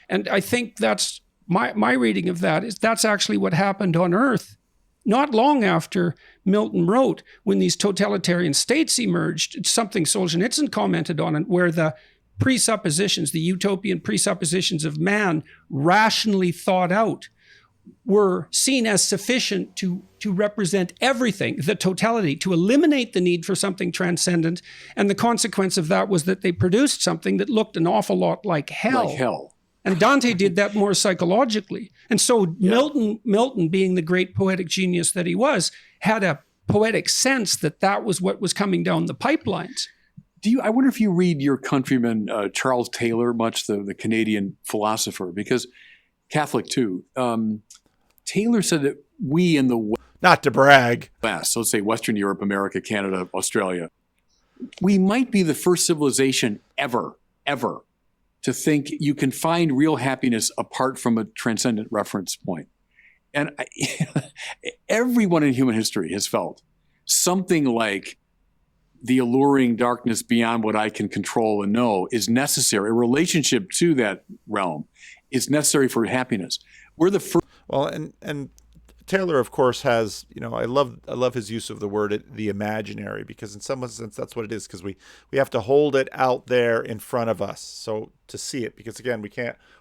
And I think that's my reading of that is that's actually what happened on Earth not long after Milton wrote, when these totalitarian states emerged. It's something Solzhenitsyn commented on, where the presuppositions, the utopian presuppositions of man, rationally thought out, were seen as sufficient to represent everything, the totality, to eliminate the need for something transcendent. And the consequence of that was that they produced something that looked an awful lot like hell. Like hell. And Dante did that more psychologically. And so Milton, being the great poetic genius that he was, had a poetic sense that that was what was coming down the pipelines. I wonder if you read your countryman, Charles Taylor, much, the Canadian philosopher, because Catholic too. Taylor said that we in the not to brag, West, so let's say Western Europe, America, Canada, Australia, we might be the first civilization ever to think you can find real happiness apart from a transcendent reference point. And everyone in human history has felt something like the alluring darkness beyond what I can control and know is necessary. A relationship to that realm is necessary for happiness. We're the first. Well, and Taylor, of course, has, I love his use of the word the imaginary, because in some sense that's what it is, because we have to hold it out there in front of us, so to see it, because again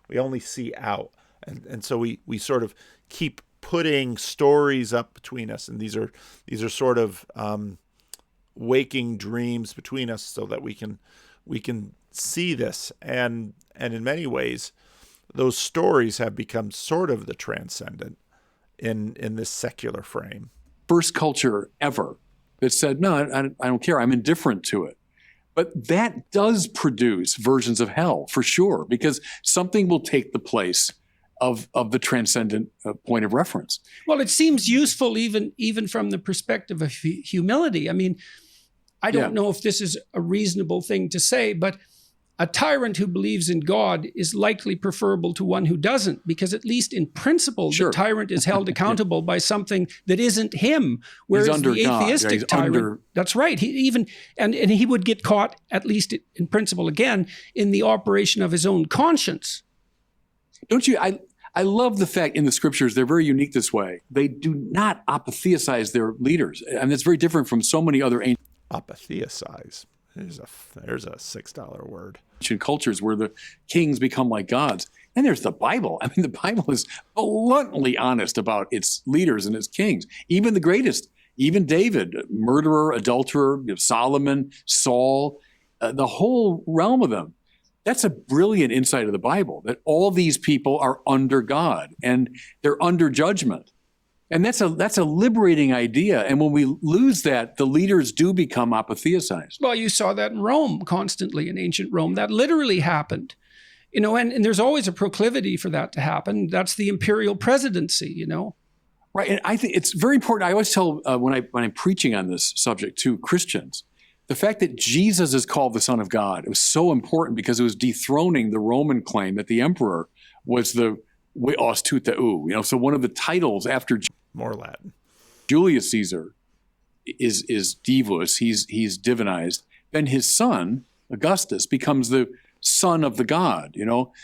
we only see out, and so we sort of keep putting stories up between us, and these are sort of waking dreams between us, so that we can see this, and in many ways those stories have become sort of the transcendent in this secular frame. First culture ever that said, no, I don't care, I'm indifferent to it. But that does produce versions of hell, for sure, because something will take the place of the transcendent point of reference. Well, it seems useful even from the perspective of humility. I mean, I don't know if this is a reasonable thing to say, but a tyrant who believes in God is likely preferable to one who doesn't, because at least in principle, the tyrant is held accountable by something that isn't him. Whereas the atheistic tyrant, that's right. He would get caught, at least in principle, again, in the operation of his own conscience. Don't you? I love the fact in the scriptures, they're very unique this way. They do not apatheicize their leaders. And that's very different from so many other ancient. Apatheicize. There's a $6 word. Cultures where the kings become like gods. And there's the Bible. I mean, the Bible is bluntly honest about its leaders and its kings. Even the greatest, even David, murderer, adulterer, Solomon, Saul, the whole realm of them. That's a brilliant insight of the Bible, that all these people are under God and they're under judgment. And that's a liberating idea. And when we lose that, the leaders do become apatheicized. Well, you saw that in Rome constantly, in ancient Rome. That literally happened. And there's always a proclivity for that to happen. That's the imperial presidency, Right. And I think it's very important. I always tell when I'm preaching on this subject to Christians, the fact that Jesus is called the Son of God, it was so important because it was dethroning the Roman claim that the emperor was the Weos tuteu. So one of the titles after more Latin, Julius Caesar is divus. He's divinized. Then his son Augustus becomes the son of the god.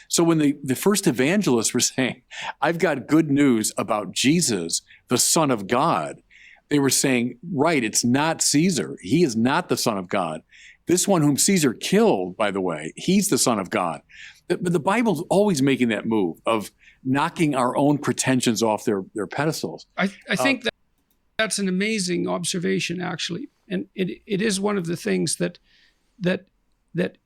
So when the first evangelists were saying, "I've got good news about Jesus, the Son of God," they were saying, right, it's not Caesar. He is not the Son of God. This one whom Caesar killed, by the way, he's the Son of God. But the Bible's always making that move of knocking our own pretensions off their pedestals. I think that's an amazing observation, actually. And it is one of the things that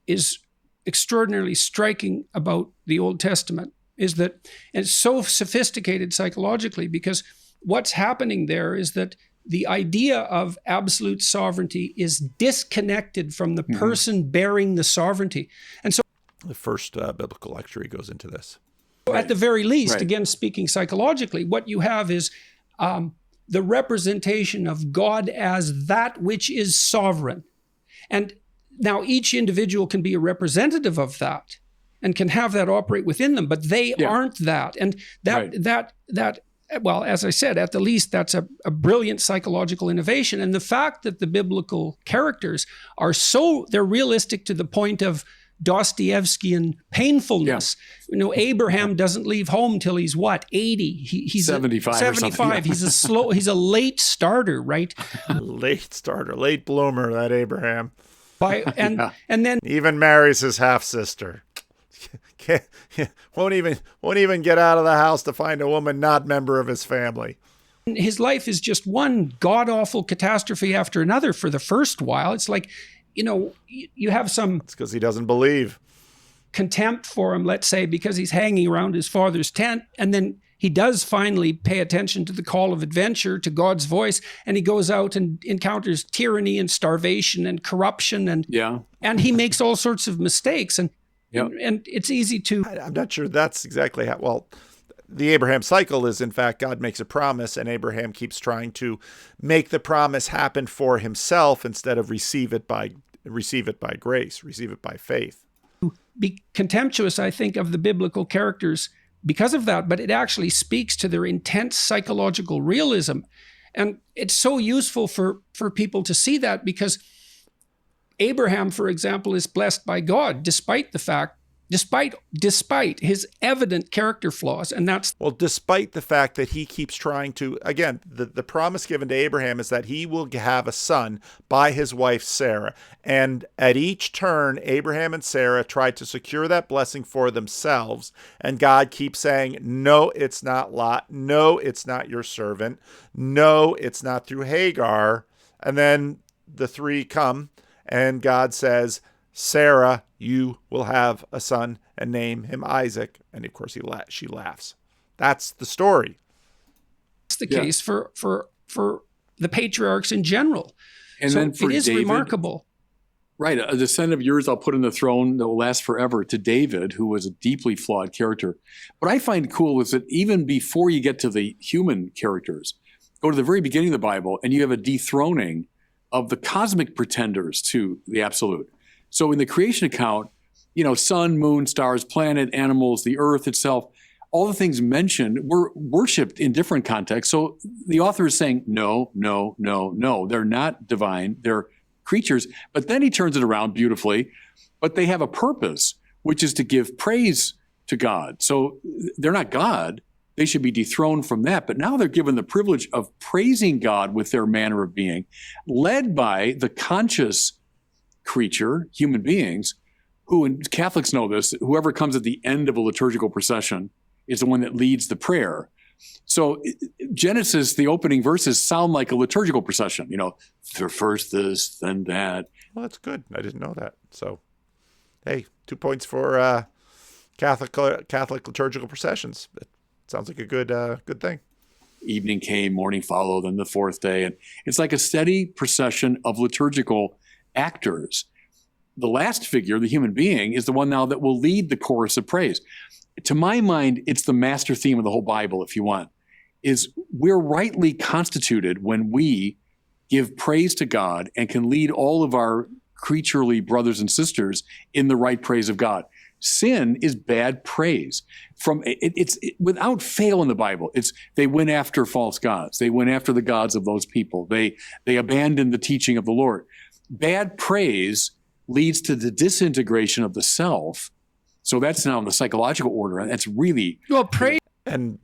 is extraordinarily striking about the Old Testament, is that it's so sophisticated psychologically, because what's happening there is that the idea of absolute sovereignty is disconnected from the person bearing the sovereignty. And so The first biblical lecture he goes into this. at the very least, again, speaking psychologically, what you have is the representation of God as that which is sovereign. And now each individual can be a representative of that and can have that operate within them, but they aren't that. And that well, as I said, at the least, that's a brilliant psychological innovation. And the fact that the biblical characters are they're realistic to the point of Dostoevskian painfulness. Abraham doesn't leave home till he's what, 80? He's 75 or something. 75. He's a late starter, right? Late starter, late bloomer, that Abraham. And then even marries his half sister. Won't even get out of the house to find a woman not member of his family. His life is just one god-awful catastrophe after another for the first while. It's like, you have some... It's because he doesn't believe. Contempt for him, let's say, because he's hanging around his father's tent, and then he does finally pay attention to the call of adventure, to God's voice, and he goes out and encounters tyranny and starvation and corruption, and he makes all sorts of mistakes, and it's easy to... I'm not sure that's exactly how... Well, the Abraham cycle is, in fact, God makes a promise, and Abraham keeps trying to make the promise happen for himself instead of receive it by grace, receive it by faith. Be contemptuous, I think, of the biblical characters because of that, but it actually speaks to their intense psychological realism. And it's so useful for people to see that, because Abraham, for example, is blessed by God despite his evident character flaws. And that's... Well, despite the fact that he keeps trying to, again, the promise given to Abraham is that he will have a son by his wife Sarah. And at each turn, Abraham and Sarah try to secure that blessing for themselves. And God keeps saying, no, it's not Lot. No, it's not your servant. No, it's not through Hagar. And then the three come, and God says, Sarah, you will have a son and name him Isaac. And of course, she laughs. That's the story. It's the case for the patriarchs in general. And so then for it is David, remarkable. Right. A descendant of yours I'll put on the throne that will last forever, to David, who was a deeply flawed character. What I find cool is that even before you get to the human characters, go to the very beginning of the Bible, and you have a dethroning of the cosmic pretenders to the absolute. So in the creation account, sun, moon, stars, planet, animals, the earth itself, all the things mentioned were worshipped in different contexts. So the author is saying, no, no, no, no. They're not divine. They're creatures. But then he turns it around beautifully. But they have a purpose, which is to give praise to God. So they're not God. They should be dethroned from that. But now they're given the privilege of praising God with their manner of being, led by the conscious creature, human beings, who, and Catholics know this, whoever comes at the end of a liturgical procession is the one that leads the prayer. So Genesis, the opening verses sound like a liturgical procession, first this, then that. Well, that's good. I didn't know that. So, hey, 2 points for Catholic liturgical processions. It sounds like a good thing. Evening came, morning followed, then the fourth day. And it's like a steady procession of liturgical actors. The last figure, the human being, is the one now that will lead the chorus of praise. To my mind, it's the master theme of the whole Bible, if you want, is we're rightly constituted when we give praise to God and can lead all of our creaturely brothers and sisters in the right praise of God. Sin is bad praise. It's without fail in the Bible. They went after false gods. They went after the gods of those people. They abandoned the teaching of the Lord. Bad praise leads to the disintegration of the self. So that's now in the psychological order. That's really... Well, praise... And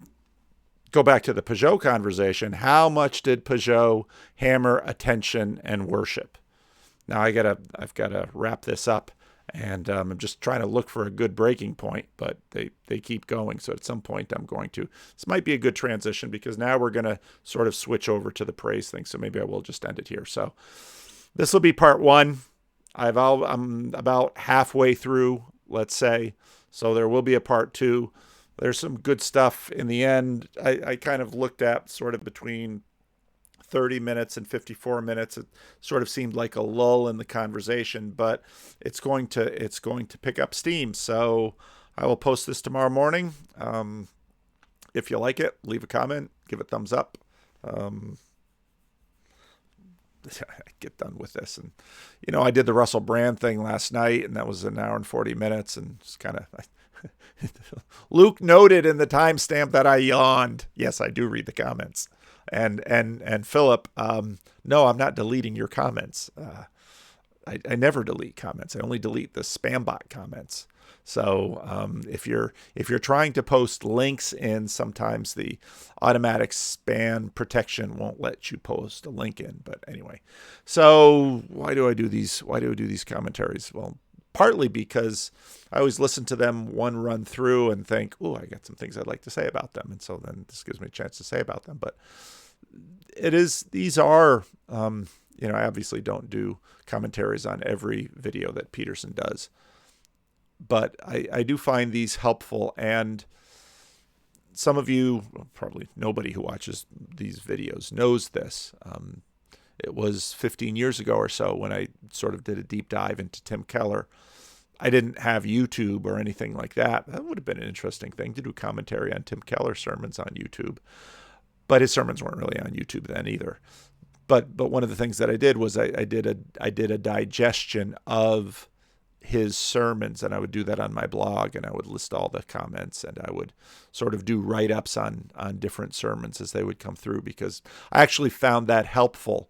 go back to the Peugeot conversation. How much did Peugeot hammer attention and worship? Now I've got to wrap this up. And I'm just trying to look for a good breaking point, but they keep going. So at some point I'm going to, this might be a good transition because now we're going to sort of switch over to the praise thing. So maybe I will just end it here. So this will be part one. I'm about halfway through, let's say. So there will be a part two. There's some good stuff in the end. I kind of looked at sort of between 30 minutes and 54 minutes. It sort of seemed like a lull in the conversation, but it's going to pick up steam. So I will post this tomorrow morning. If you like it, leave a comment, give it a thumbs up. Get done with this. And, I did the Russell Brand thing last night, and that was an hour and 40 minutes. And it's kind of, Luke noted in the timestamp that I yawned. Yes, I do read the comments. And Philip, no, I'm not deleting your comments. I never delete comments. I only delete the spam bot comments. So if you're trying to post links in, sometimes the automatic spam protection won't let you post a link in. But anyway, so why do I do these? Why do I do these commentaries? Well, partly because I always listen to them one run through and think, oh, I got some things I'd like to say about them. And so then this gives me a chance to say about them. But these are, I obviously don't do commentaries on every video that Peterson does, but I do find these helpful. And some of you, probably nobody who watches these videos knows this. It was 15 years ago or so when I sort of did a deep dive into Tim Keller. I didn't have YouTube or anything like that. That would have been an interesting thing to do commentary on Tim Keller sermons on YouTube. But his sermons weren't really on YouTube then either. But one of the things that I did was I did a digestion of his sermons, and I would do that on my blog, and I would list all the comments, and I would sort of do write-ups on different sermons as they would come through, because I actually found that helpful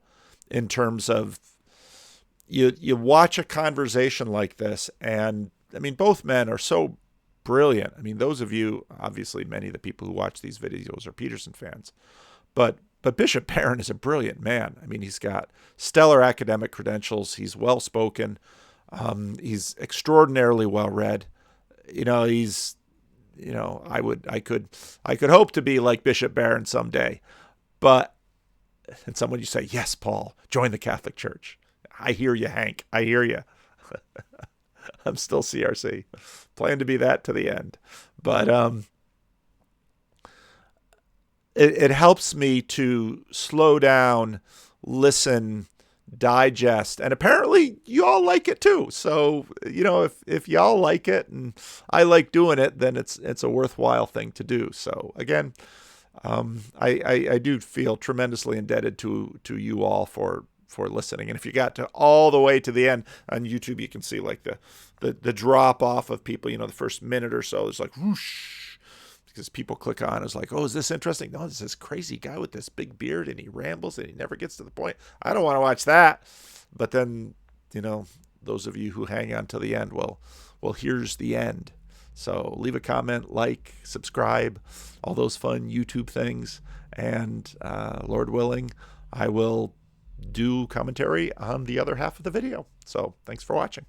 in terms of you watch a conversation like this, and I mean, both men are so brilliant. I mean, those of you, obviously many of the people who watch these videos are Peterson fans, but Bishop Barron is a brilliant man. I mean, he's got stellar academic credentials. He's well-spoken. He's extraordinarily well-read. I could hope to be like Bishop Barron someday, and someone you say, yes, Paul, join the Catholic Church. I hear you, Hank. I hear you. I'm still CRC. Plan to be that to the end. But it helps me to slow down, listen, digest, and apparently you all like it too. So, if y'all like it and I like doing it, then it's a worthwhile thing to do. So again, I do feel tremendously indebted to you all for listening. And if you got to all the way to the end on YouTube, you can see like the drop off of people, the first minute or so, it's like whoosh, because people click on, it's like, oh, is this interesting? No, this is crazy guy with this big beard and he rambles and he never gets to the point. I don't want to watch that. But then, those of you who hang on to the end, well, here's the end. So leave a comment, like, subscribe, all those fun YouTube things. And Lord willing, I will do commentary on the other half of the video. So thanks for watching.